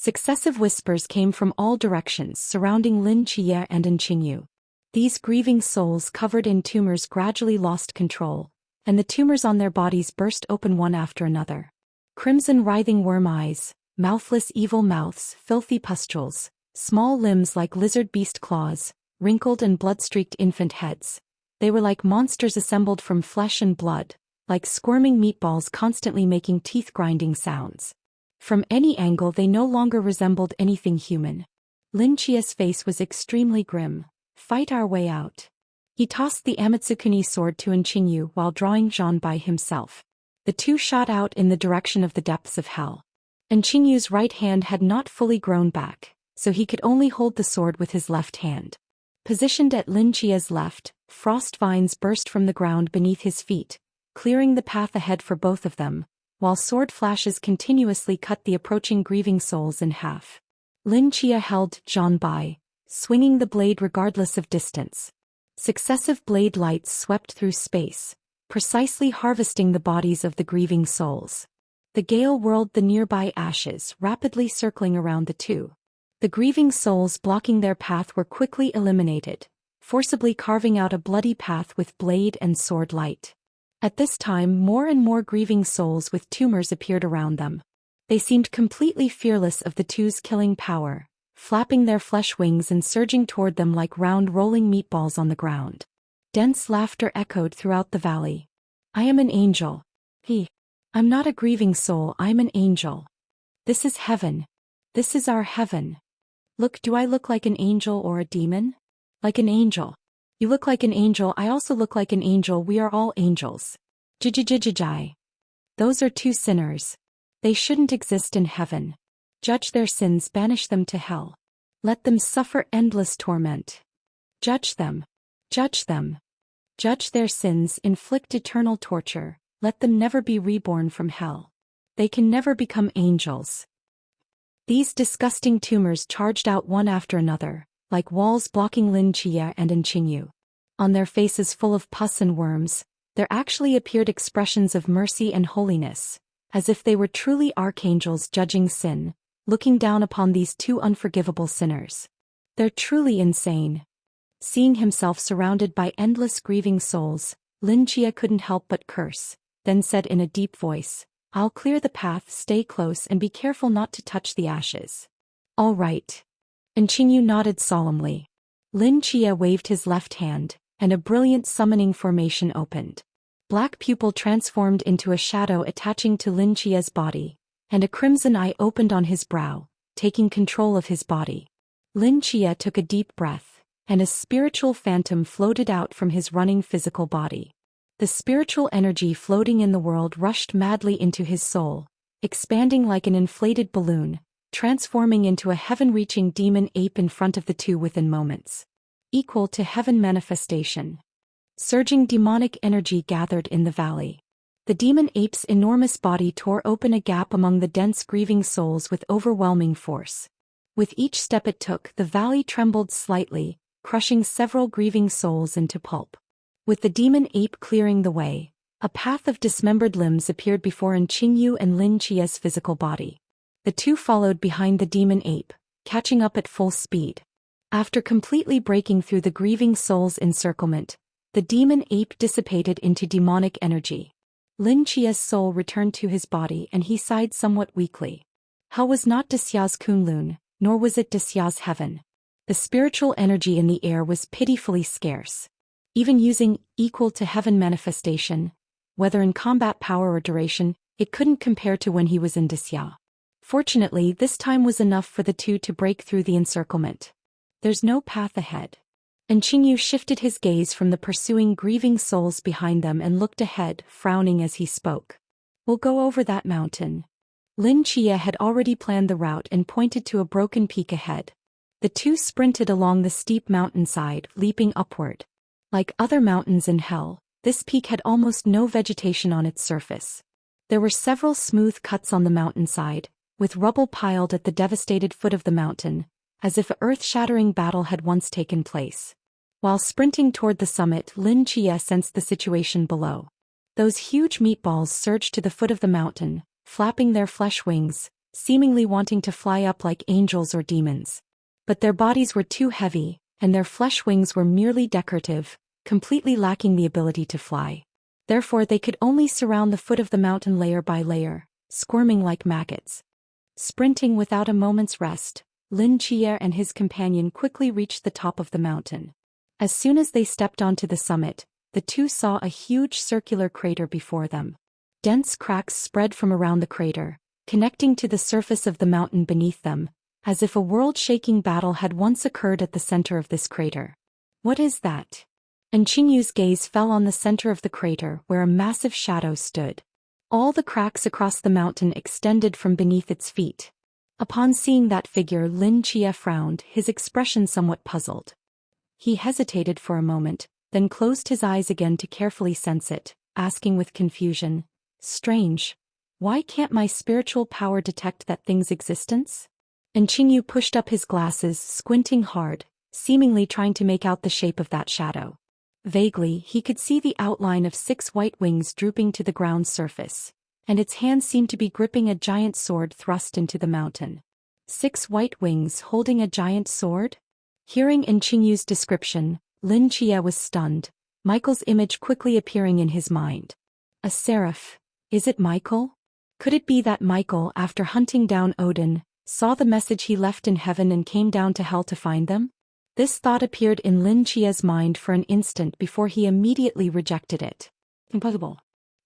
S1: Successive whispers came from all directions surrounding Lin Chia and Qingyu. These grieving souls covered in tumors gradually lost control, and the tumors on their bodies burst open one after another. Crimson writhing worm eyes, mouthless evil mouths, filthy pustules, small limbs like lizard beast claws, wrinkled and blood-streaked infant heads. They were like monsters assembled from flesh and blood, like squirming meatballs constantly making teeth-grinding sounds. From any angle they no longer resembled anything human. Lin Chia's face was extremely grim. Fight our way out. He tossed the Amatsukuni sword to Qingyu while drawing Zhanbai himself. The two shot out in the direction of the depths of hell. Qingyu's right hand had not fully grown back, so he could only hold the sword with his left hand. Positioned at Lin Chia's left, frost vines burst from the ground beneath his feet, clearing the path ahead for both of them, while sword flashes continuously cut the approaching grieving souls in half. Lin Chia held Zhanbai, swinging the blade regardless of distance. Successive blade lights swept through space, precisely harvesting the bodies of the grieving souls. The gale whirled the nearby ashes, rapidly circling around the two. The grieving souls blocking their path were quickly eliminated, forcibly carving out a bloody path with blade and sword light. At this time more and more grieving souls with tumors appeared around them. They seemed completely fearless of the two's killing power, flapping their flesh wings and surging toward them like round rolling meatballs on the ground. Dense laughter echoed throughout the valley. I am an angel. I'm not a grieving soul, I'm an angel. This is heaven. This is our heaven. Look, do I look like an angel or a demon? Like an angel. You look like an angel, I also look like an angel, we are all angels. Jijijijijai. Those are two sinners. They shouldn't exist in heaven. Judge their sins, banish them to hell. Let them suffer endless torment. Judge them. Judge them. Judge their sins, inflict eternal torture, let them never be reborn from hell. They can never become angels. These disgusting tumors charged out one after another, like walls blocking Lin Chia and Qingyu. On their faces full of pus and worms, there actually appeared expressions of mercy and holiness, as if they were truly archangels judging sin, looking down upon these two unforgivable sinners. They're truly insane. Seeing himself surrounded by endless grieving souls, Lin Chia couldn't help but curse, then said in a deep voice, I'll clear the path, stay close and be careful not to touch the ashes. All right. Qingyu nodded solemnly. Lin Chia waved his left hand, and a brilliant summoning formation opened. Black pupil transformed into a shadow attaching to Lin Chia's body, and a crimson eye opened on his brow, taking control of his body. Lin Chia took a deep breath, and a spiritual phantom floated out from his running physical body. The spiritual energy floating in the world rushed madly into his soul, expanding like an inflated balloon, transforming into a heaven-reaching demon ape in front of the two within moments. Equal to heaven manifestation. Surging demonic energy gathered in the valley. The demon ape's enormous body tore open a gap among the dense grieving souls with overwhelming force. With each step it took, the valley trembled slightly, crushing several grieving souls into pulp. With the demon ape clearing the way, a path of dismembered limbs appeared before Qingyu and Lin Chia's physical body. The two followed behind the demon ape, catching up at full speed. After completely breaking through the grieving soul's encirclement, the demon ape dissipated into demonic energy. Lin Chia's soul returned to his body and he sighed somewhat weakly. Hell was not Dexia's Kunlun, nor was it Dexia's heaven. The spiritual energy in the air was pitifully scarce. Even using equal to heaven manifestation, whether in combat power or duration, it couldn't compare to when he was in Dexia. Fortunately, this time was enough for the two to break through the encirclement. There's no path ahead. Qingyu shifted his gaze from the pursuing grieving souls behind them and looked ahead, frowning as he spoke. We'll go over that mountain. Lin Chia had already planned the route and pointed to a broken peak ahead. The two sprinted along the steep mountainside, leaping upward. Like other mountains in hell, this peak had almost no vegetation on its surface. There were several smooth cuts on the mountainside, with rubble piled at the devastated foot of the mountain, as if an earth-shattering battle had once taken place. While sprinting toward the summit, Lin Chia sensed the situation below. Those huge meatballs surged to the foot of the mountain, flapping their flesh wings, seemingly wanting to fly up like angels or demons. But their bodies were too heavy, and their flesh wings were merely decorative, completely lacking the ability to fly. Therefore they could only surround the foot of the mountain layer by layer, squirming like maggots. Sprinting without a moment's rest, Lin Chia and his companion quickly reached the top of the mountain. As soon as they stepped onto the summit, the two saw a huge circular crater before them. Dense cracks spread from around the crater, connecting to the surface of the mountain beneath them, as if a world-shaking battle had once occurred at the center of this crater. What is that? And Qingyu's gaze fell on the center of the crater where a massive shadow stood. All the cracks across the mountain extended from beneath its feet. Upon seeing that figure, Lin Chia frowned, his expression somewhat puzzled. He hesitated for a moment, then closed his eyes again to carefully sense it, asking with confusion, "Strange. Why can't my spiritual power detect that thing's existence?" And Qingyu pushed up his glasses, squinting hard, seemingly trying to make out the shape of that shadow. Vaguely, he could see the outline of 6 white wings drooping to the ground's surface, and its hands seemed to be gripping a giant sword thrust into the mountain. 6 white wings holding a giant sword? Hearing Qingyu's description, Lin Chia was stunned, Michael's image quickly appearing in his mind. A seraph. Is it Michael? Could it be that Michael, after hunting down Odin, saw the message he left in heaven and came down to hell to find them? This thought appeared in Lin Chia's mind for an instant before he immediately rejected it. Impossible.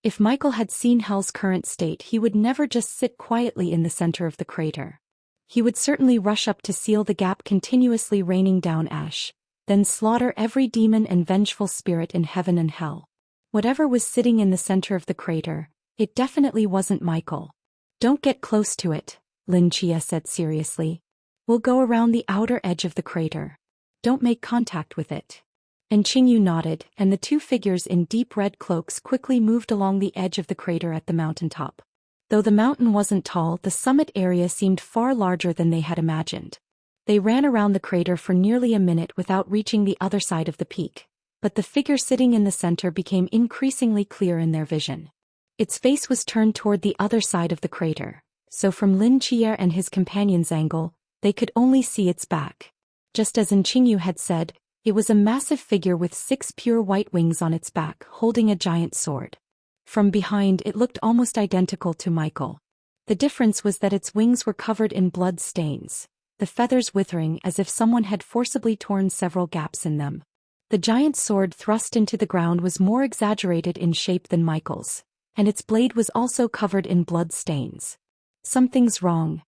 S1: If Michael had seen hell's current state, he would never just sit quietly in the center of the crater. He would certainly rush up to seal the gap, continuously raining down ash, then slaughter every demon and vengeful spirit in heaven and hell. Whatever was sitting in the center of the crater, it definitely wasn't Michael. "Don't get close to it," Lin Chia said seriously. "We'll go around the outer edge of the crater. Don't make contact with it." And Qingyu nodded, and the two figures in deep red cloaks quickly moved along the edge of the crater at the mountaintop. Though the mountain wasn't tall, the summit area seemed far larger than they had imagined. They ran around the crater for nearly a minute without reaching the other side of the peak, but the figure sitting in the center became increasingly clear in their vision. Its face was turned toward the other side of the crater, so from Lin Chia and his companion's angle, they could only see its back. Just as Qingyu had said, it was a massive figure with 6 pure white wings on its back, holding a giant sword. From behind, it looked almost identical to Michael. The difference was that its wings were covered in blood stains, the feathers withering as if someone had forcibly torn several gaps in them. The giant sword thrust into the ground was more exaggerated in shape than Michael's, and its blade was also covered in blood stains. "Something's wrong."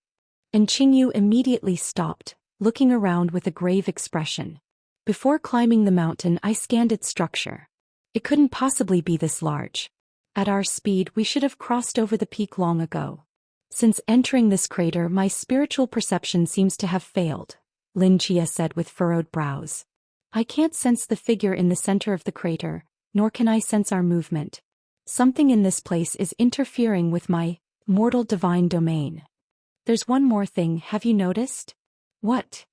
S1: And Qingyu immediately stopped, looking around with a grave expression. "Before climbing the mountain, I scanned its structure. It couldn't possibly be this large. At our speed, we should have crossed over the peak long ago. Since entering this crater, my spiritual perception seems to have failed," Lin Chia said with furrowed brows. "I can't sense the figure in the center of the crater, nor can I sense our movement. Something in this place is interfering with my mortal divine domain. There's one more thing, have you noticed?" "What?"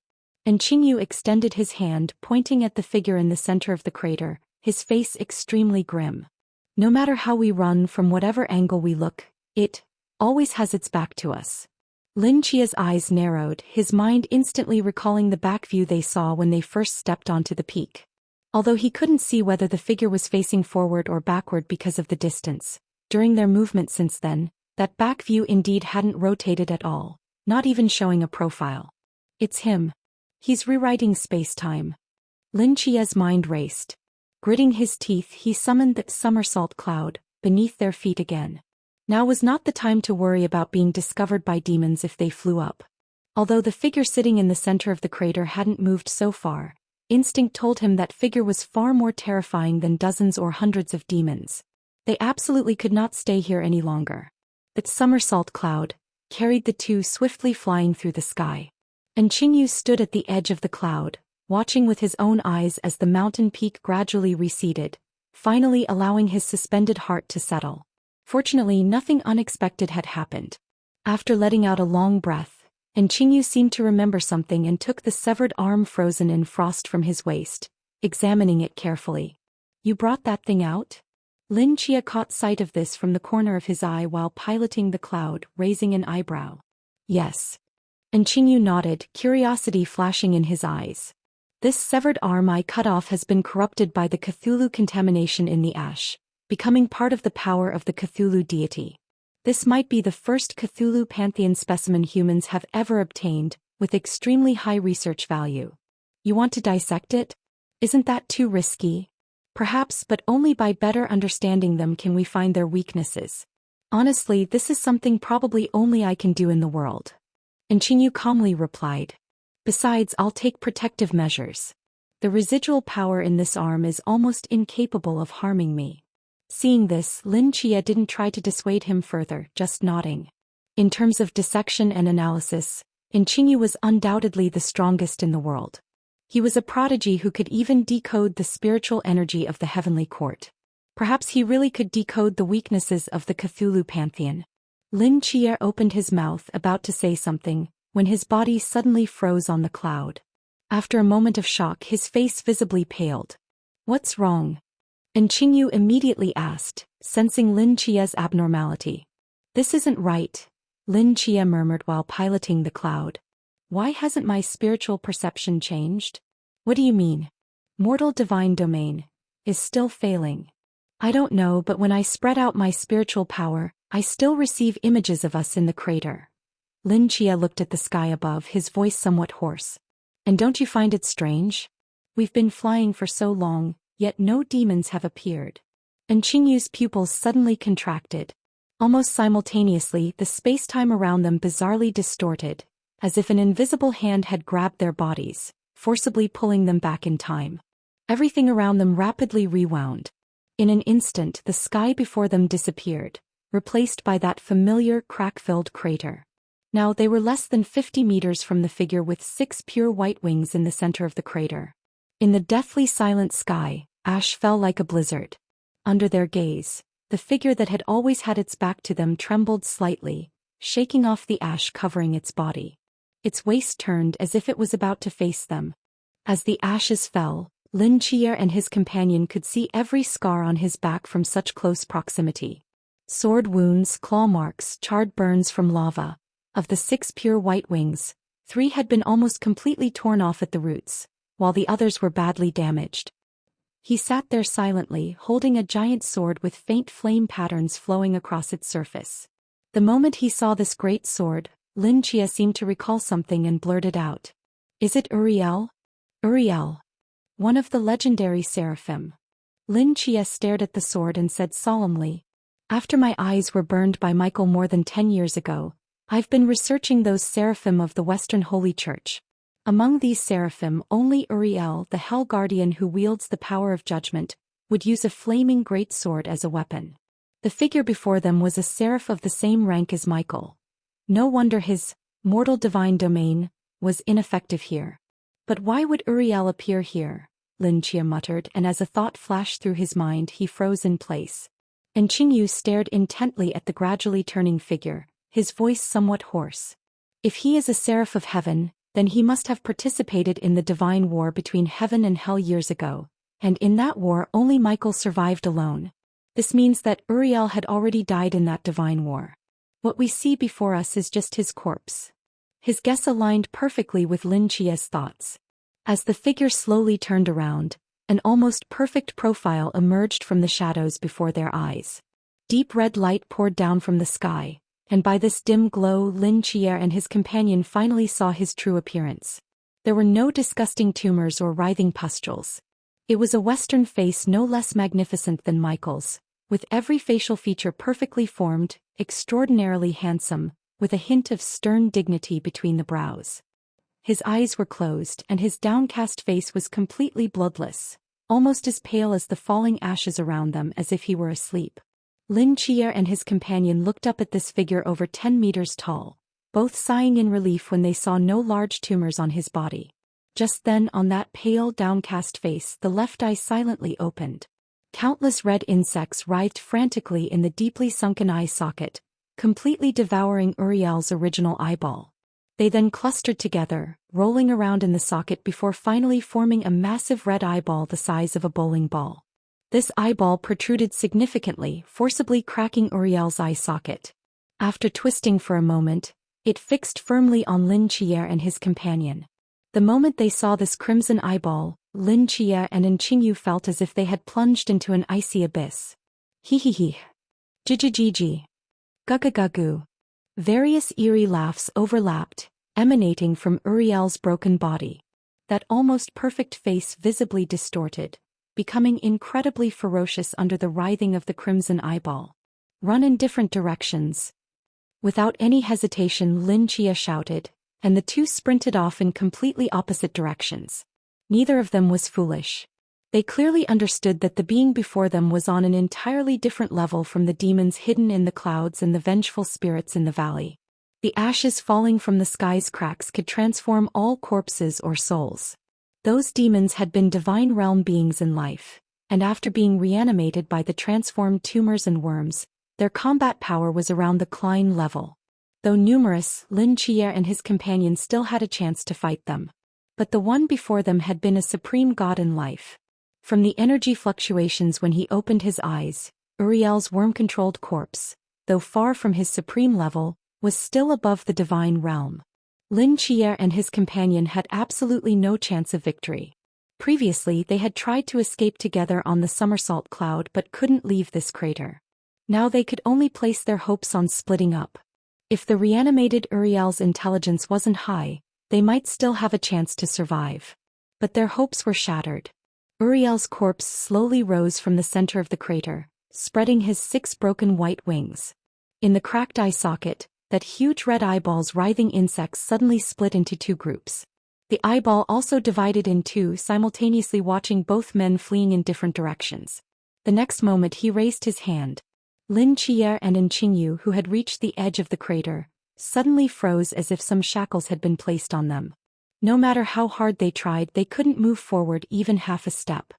S1: And Qingyu extended his hand, pointing at the figure in the center of the crater, his face extremely grim. "No matter how we run, from whatever angle we look, it always has its back to us." Lin Chia's eyes narrowed, his mind instantly recalling the back view they saw when they first stepped onto the peak. Although he couldn't see whether the figure was facing forward or backward because of the distance, during their movement since then, that back view indeed hadn't rotated at all, not even showing a profile. "It's him. He's rewriting space-time." Lin Chia's mind raced. Gritting his teeth, he summoned the somersault cloud beneath their feet again. Now was not the time to worry about being discovered by demons if they flew up. Although the figure sitting in the center of the crater hadn't moved so far, instinct told him that figure was far more terrifying than dozens or hundreds of demons. They absolutely could not stay here any longer. That somersault cloud carried the two swiftly flying through the sky. And Qingyu stood at the edge of the cloud, watching with his own eyes as the mountain peak gradually receded, finally allowing his suspended heart to settle. Fortunately, nothing unexpected had happened. After letting out a long breath, and Qingyu seemed to remember something and took the severed arm frozen in frost from his waist, examining it carefully. "You brought that thing out?" Lin Chia caught sight of this from the corner of his eye while piloting the cloud, raising an eyebrow. "Yes." And Qingyu nodded, curiosity flashing in his eyes. "This severed arm I cut off has been corrupted by the Cthulhu contamination in the ash, becoming part of the power of the Cthulhu deity. This might be the first Cthulhu pantheon specimen humans have ever obtained, with extremely high research value. You want to dissect it? Isn't that too risky?" "Perhaps, but only by better understanding them can we find their weaknesses. Honestly, this is something probably only I can do in the world." And Qingyu calmly replied. "Besides, I'll take protective measures. The residual power in this arm is almost incapable of harming me." Seeing this, Lin Chia didn't try to dissuade him further, just nodding. In terms of dissection and analysis, Qingyu was undoubtedly the strongest in the world. He was a prodigy who could even decode the spiritual energy of the heavenly court. Perhaps he really could decode the weaknesses of the Cthulhu pantheon. Lin Chia opened his mouth about to say something, when his body suddenly froze on the cloud. After a moment of shock, his face visibly paled. "What's wrong?" And Qingyu immediately asked, sensing Lin Chia's abnormality. "This isn't right," Lin Chia murmured while piloting the cloud. "Why hasn't my spiritual perception changed?" "What do you mean?" "Mortal divine domain is still failing." "I don't know, but when I spread out my spiritual power, I still receive images of us in the crater." Lin Chia looked at the sky above, his voice somewhat hoarse. "And don't you find it strange? We've been flying for so long, yet no demons have appeared." And Qingyu's pupils suddenly contracted. Almost simultaneously, the space-time around them bizarrely distorted, as if an invisible hand had grabbed their bodies, forcibly pulling them back in time. Everything around them rapidly rewound. In an instant, the sky before them disappeared, replaced by that familiar crack-filled crater. Now they were less than 50 meters from the figure with 6 pure white wings in the center of the crater. In the deathly silent sky, ash fell like a blizzard. Under their gaze, the figure that had always had its back to them trembled slightly, shaking off the ash covering its body. Its waist turned as if it was about to face them. As the ashes fell, Lin Chia and his companion could see every scar on his back from such close proximity. Sword wounds, claw marks, charred burns from lava. Of the 6 pure white wings, 3 had been almost completely torn off at the roots, while the others were badly damaged. He sat there silently, holding a giant sword with faint flame patterns flowing across its surface. The moment he saw this great sword, Lin Chia seemed to recall something and blurted out. "Is it Uriel?" "Uriel. One of the legendary seraphim." Lin Chia stared at the sword and said solemnly, "After my eyes were burned by Michael more than 10 years ago, I've been researching those seraphim of the Western Holy Church. Among these seraphim, only Uriel, the Hell Guardian who wields the power of judgment, would use a flaming great sword as a weapon. The figure before them was a seraph of the same rank as Michael. No wonder his mortal divine domain was ineffective here. But why would Uriel appear here?" Lin Chia muttered, and as a thought flashed through his mind, he froze in place. And Qingyu stared intently at the gradually turning figure, his voice somewhat hoarse. "If he is a seraph of heaven, then he must have participated in the divine war between heaven and hell years ago, and in that war only Michael survived alone. This means that Uriel had already died in that divine war. What we see before us is just his corpse." His guess aligned perfectly with Lin Chia's thoughts. As the figure slowly turned around, an almost perfect profile emerged from the shadows before their eyes. Deep red light poured down from the sky, and by this dim glow Lin Chia and his companion finally saw his true appearance. There were no disgusting tumors or writhing pustules. It was a Western face no less magnificent than Michael's, with every facial feature perfectly formed, extraordinarily handsome, with a hint of stern dignity between the brows. His eyes were closed and his downcast face was completely bloodless, almost as pale as the falling ashes around them, as if he were asleep. Lin Chia and his companion looked up at this figure over 10 meters tall, both sighing in relief when they saw no large tumors on his body. Just then, on that pale, downcast face, the left eye silently opened. Countless red insects writhed frantically in the deeply sunken eye socket, completely devouring Uriel's original eyeball. They then clustered together, rolling around in the socket before finally forming a massive red eyeball the size of a bowling ball. This eyeball protruded significantly, forcibly cracking Uriel's eye socket. After twisting for a moment, it fixed firmly on Lin Qier and his companion. The moment they saw this crimson eyeball, Lin Qier and Qingyu felt as if they had plunged into an icy abyss. Hee. Jijijiji. Gugu. Various eerie laughs overlapped, emanating from Uriel's broken body. That almost perfect face visibly distorted, becoming incredibly ferocious under the writhing of the crimson eyeball. Run in different directions. Without any hesitation, Lin Qier shouted, and the two sprinted off in completely opposite directions. Neither of them was foolish. They clearly understood that the being before them was on an entirely different level from the demons hidden in the clouds and the vengeful spirits in the valley. The ashes falling from the sky's cracks could transform all corpses or souls. Those demons had been divine realm beings in life, and after being reanimated by the transformed tumors and worms, their combat power was around the Klein level. Though numerous, Lin Qier and his companion still had a chance to fight them. But the one before them had been a supreme god in life. From the energy fluctuations when he opened his eyes, Uriel's worm-controlled corpse, though far from his supreme level, was still above the divine realm. Lin Qier and his companion had absolutely no chance of victory. Previously they had tried to escape together on the somersault cloud but couldn't leave this crater. Now they could only place their hopes on splitting up. If the reanimated Uriel's intelligence wasn't high, they might still have a chance to survive. But their hopes were shattered. Uriel's corpse slowly rose from the center of the crater, spreading his 6 broken white wings. In the cracked eye socket, that huge red eyeball's writhing insects suddenly split into 2 groups. The eyeball also divided in 2, simultaneously watching both men fleeing in different directions. The next moment he raised his hand. Lin Qier and Qingyu, who had reached the edge of the crater, suddenly froze as if some shackles had been placed on them. No matter how hard they tried, they couldn't move forward even half a step.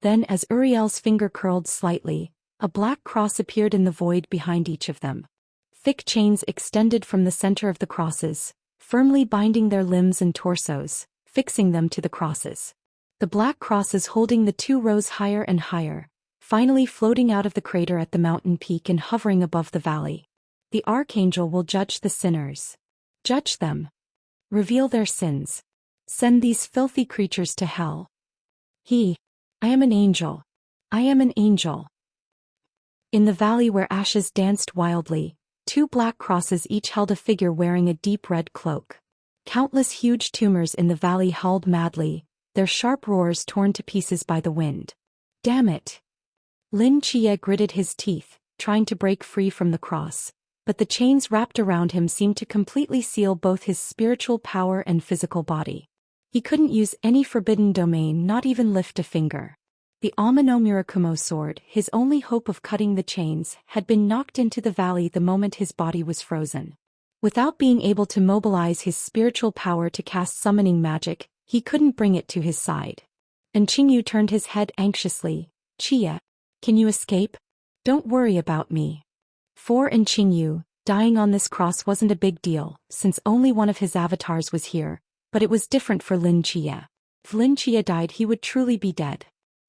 S1: Then, as Uriel's finger curled slightly, a black cross appeared in the void behind each of them. Thick chains extended from the center of the crosses, firmly binding their limbs and torsos, fixing them to the crosses. The black crosses holding the 2 rose higher and higher, finally floating out of the crater at the mountain peak and hovering above the valley. The archangel will judge the sinners. Judge them. Reveal their sins. Send these filthy creatures to hell. I am an angel. I am an angel. In the valley where ashes danced wildly, 2 black crosses each held a figure wearing a deep red cloak. Countless huge tumors in the valley howled madly, their sharp roars torn to pieces by the wind. Damn it! Lin Qier gritted his teeth, trying to break free from the cross, but the chains wrapped around him seemed to completely seal both his spiritual power and physical body. He couldn't use any forbidden domain, not even lift a finger. The Amano Murakumo sword, his only hope of cutting the chains, had been knocked into the valley the moment his body was frozen. Without being able to mobilize his spiritual power to cast summoning magic, he couldn't bring it to his side. And Qingyu turned his head anxiously. Qier, can you escape? Don't worry about me. For Qingyu, dying on this cross wasn't a big deal, since only one of his avatars was here, but it was different for Lin Qier. If Lin Qier died, he would truly be dead.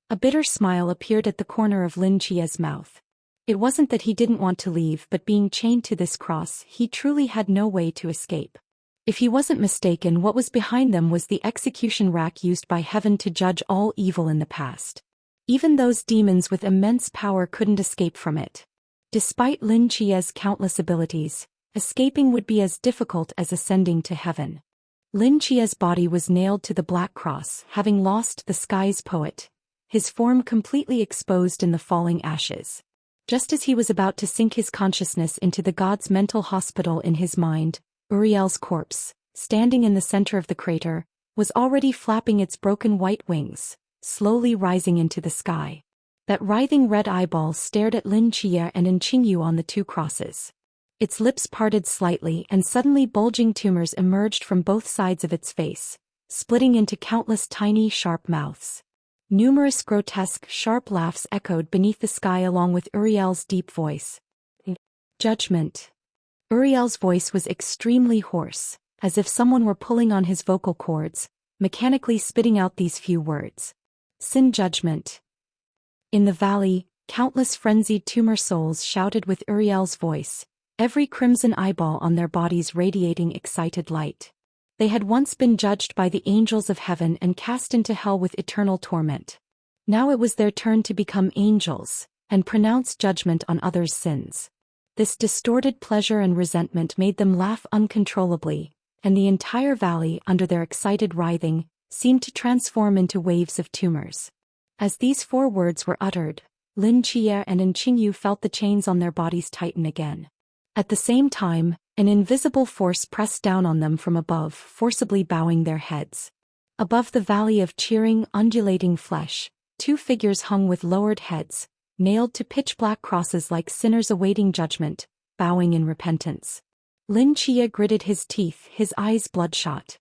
S1: A bitter smile appeared at the corner of Lin Qier's mouth. It wasn't that he didn't want to leave, but being chained to this cross, he truly had no way to escape. If he wasn't mistaken, what was behind them was the execution rack used by heaven to judge all evil in the past. Even those demons with immense power couldn't escape from it. Despite Lin Qier's countless abilities, escaping would be as difficult as ascending to heaven. Lin Qier's body was nailed to the black cross, having lost the sky's poet, his form completely exposed in the falling ashes. Just as he was about to sink his consciousness into the god's mental hospital in his mind, Uriel's corpse, standing in the center of the crater, was already flapping its broken white wings, slowly rising into the sky. That writhing red eyeball stared at Lin Qier and Qingyu on the 2 crosses. Its lips parted slightly and suddenly bulging tumors emerged from both sides of its face, splitting into countless tiny, sharp mouths. Numerous grotesque, sharp laughs echoed beneath the sky along with Uriel's deep voice. Judgment. Uriel's voice was extremely hoarse, as if someone were pulling on his vocal cords, mechanically spitting out these few words. Sin judgment. In the valley, countless frenzied tumor souls shouted with Uriel's voice, every crimson eyeball on their bodies radiating excited light. They had once been judged by the angels of heaven and cast into hell with eternal torment. Now it was their turn to become angels, and pronounce judgment on others' sins. This distorted pleasure and resentment made them laugh uncontrollably, and the entire valley, under their excited writhing, seemed to transform into waves of tumors. As these 4 words were uttered, Lin Chia and Qingyu felt the chains on their bodies tighten again. At the same time, an invisible force pressed down on them from above, forcibly bowing their heads. Above the valley of cheering, undulating flesh, 2 figures hung with lowered heads, nailed to pitch-black crosses like sinners awaiting judgment, bowing in repentance. Lin Chia gritted his teeth, his eyes bloodshot.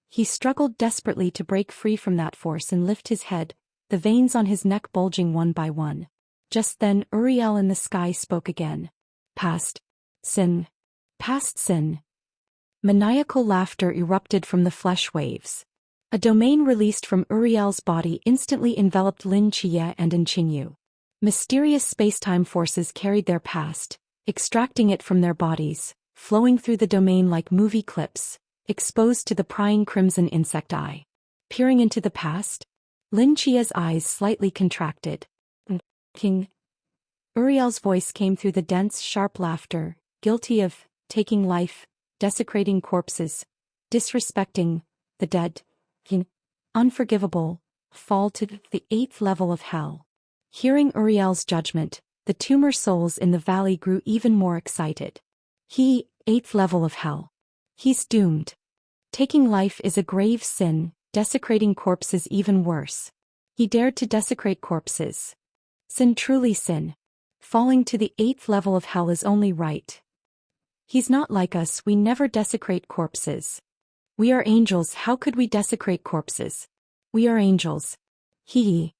S1: He struggled desperately to break free from that force and lift his head, the veins on his neck bulging one by one. Just then Uriel in the sky spoke again. Past sin. Past sin. Maniacal laughter erupted from the flesh waves. A domain released from Uriel's body instantly enveloped Lin Chia and Qingyu. Mysterious spacetime forces carried their past, extracting it from their bodies, flowing through the domain like movie clips, exposed to the prying crimson insect eye. Peering into the past, Lin Chia's eyes slightly contracted. King. Uriel's voice came through the dense, sharp laughter, guilty of taking life, desecrating corpses, disrespecting the dead, unforgivable, fall to the 8th level of hell. Hearing Uriel's judgment, the tumor souls in the valley grew even more excited. 8th level of hell. He's doomed. Taking life is a grave sin, desecrating corpses even worse. He dared to desecrate corpses. Sin, truly sin. Falling to the 8th level of hell is only right. He's not like us, we never desecrate corpses. We are angels, how could we desecrate corpses? We are angels. He.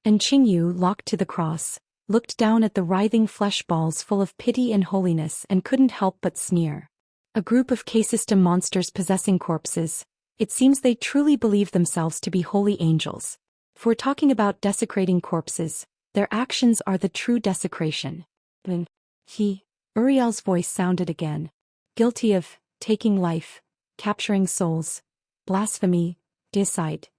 S1: And Qingyu, locked to the cross, looked down at the writhing flesh balls full of pity and holiness and couldn't help but sneer. A group of K-system monsters possessing corpses, it seems they truly believe themselves to be holy angels. If we're talking about desecrating corpses, their actions are the true desecration. Uriel's voice sounded again. Guilty of taking life, capturing souls, blasphemy, decide,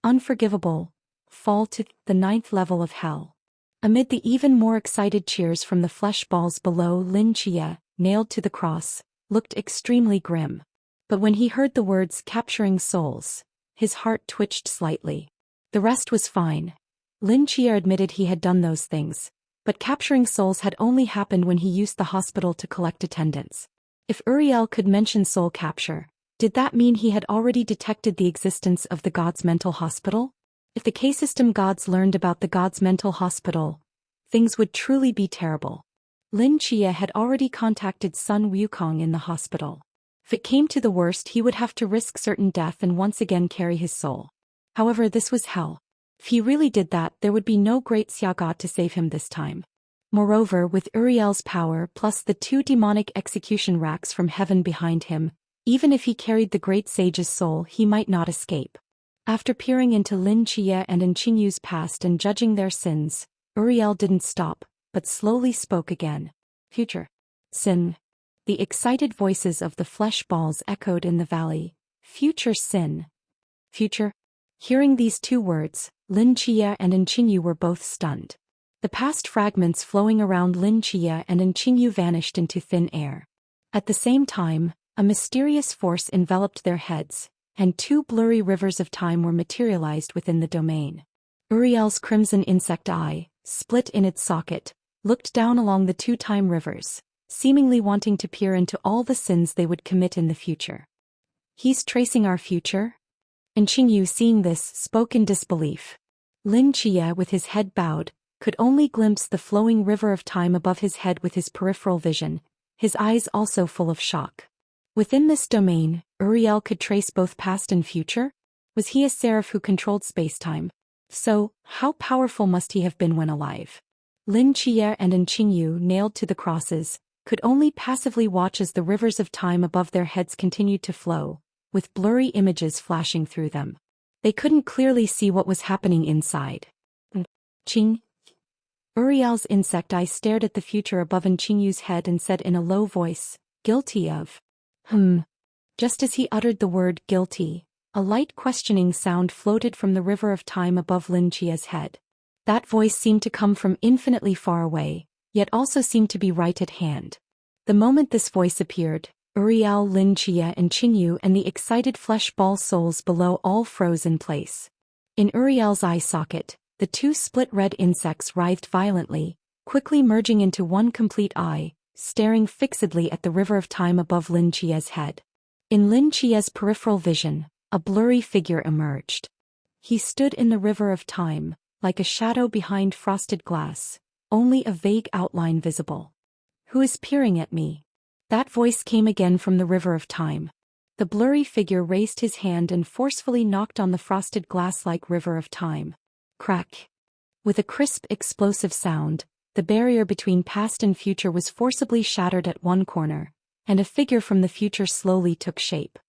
S1: unforgivable, fall to the 9th level of hell. Amid the even more excited cheers from the flesh balls below, Lin Chia, nailed to the cross, looked extremely grim. But when he heard the words capturing souls, his heart twitched slightly. The rest was fine. Lin Chia admitted he had done those things, but capturing souls had only happened when he used the hospital to collect attendance. If Uriel could mention soul capture, did that mean he had already detected the existence of the God's mental hospital? If the K-system gods learned about the God's mental hospital, things would truly be terrible. Lin Chia had already contacted Sun Wukong in the hospital. If it came to the worst, he would have to risk certain death and once again carry his soul. However, this was hell. If he really did that, there would be no great Xia God to save him this time. Moreover, with Uriel's power plus the 2 demonic execution racks from heaven behind him, even if he carried the great sage's soul, he might not escape. After peering into Lin Chia and Qingyu's past and judging their sins, Uriel didn't stop, but slowly spoke again. Future. Sin. The excited voices of the flesh balls echoed in the valley. Future sin. Future. Hearing these 2 words, Lin Chia and Qingyu were both stunned. The past fragments flowing around Lin Chia and Qingyu vanished into thin air. At the same time, a mysterious force enveloped their heads, and 2 blurry rivers of time were materialized within the domain. Uriel's crimson insect eye, split in its socket, looked down along the 2 time rivers, seemingly wanting to peer into all the sins they would commit in the future. He's tracing our future? And Qingyu, seeing this, spoke in disbelief. Lin Chia, with his head bowed, could only glimpse the flowing river of time above his head with his peripheral vision, his eyes also full of shock. Within this domain, Uriel could trace both past and future? Was he a seraph who controlled spacetime? So, how powerful must he have been when alive? Lin Qiye and An Qingyu, nailed to the crosses, could only passively watch as the rivers of time above their heads continued to flow, with blurry images flashing through them. They couldn't clearly see what was happening inside. Qing. Uriel's insect eye stared at the future above An Qingyu's head and said in a low voice, "Guilty of." Just as he uttered the word guilty, a light questioning sound floated from the river of time above Lin Qiye's head. That voice seemed to come from infinitely far away, yet also seemed to be right at hand. The moment this voice appeared, Uriel, Lin Qiye and Qingyu and the excited flesh ball souls below all froze in place. In Uriel's eye socket, the two split red insects writhed violently, quickly merging into one complete eye, staring fixedly at the river of time above Lin Qiye's head. In Lin Qiye's peripheral vision, a blurry figure emerged. He stood in the river of time, like a shadow behind frosted glass, only a vague outline visible. "Who is peering at me?" That voice came again from the river of time. The blurry figure raised his hand and forcefully knocked on the frosted glass-like river of time. Crack. With a crisp, explosive sound, the barrier between past and future was forcibly shattered at one corner, and a figure from the future slowly took shape.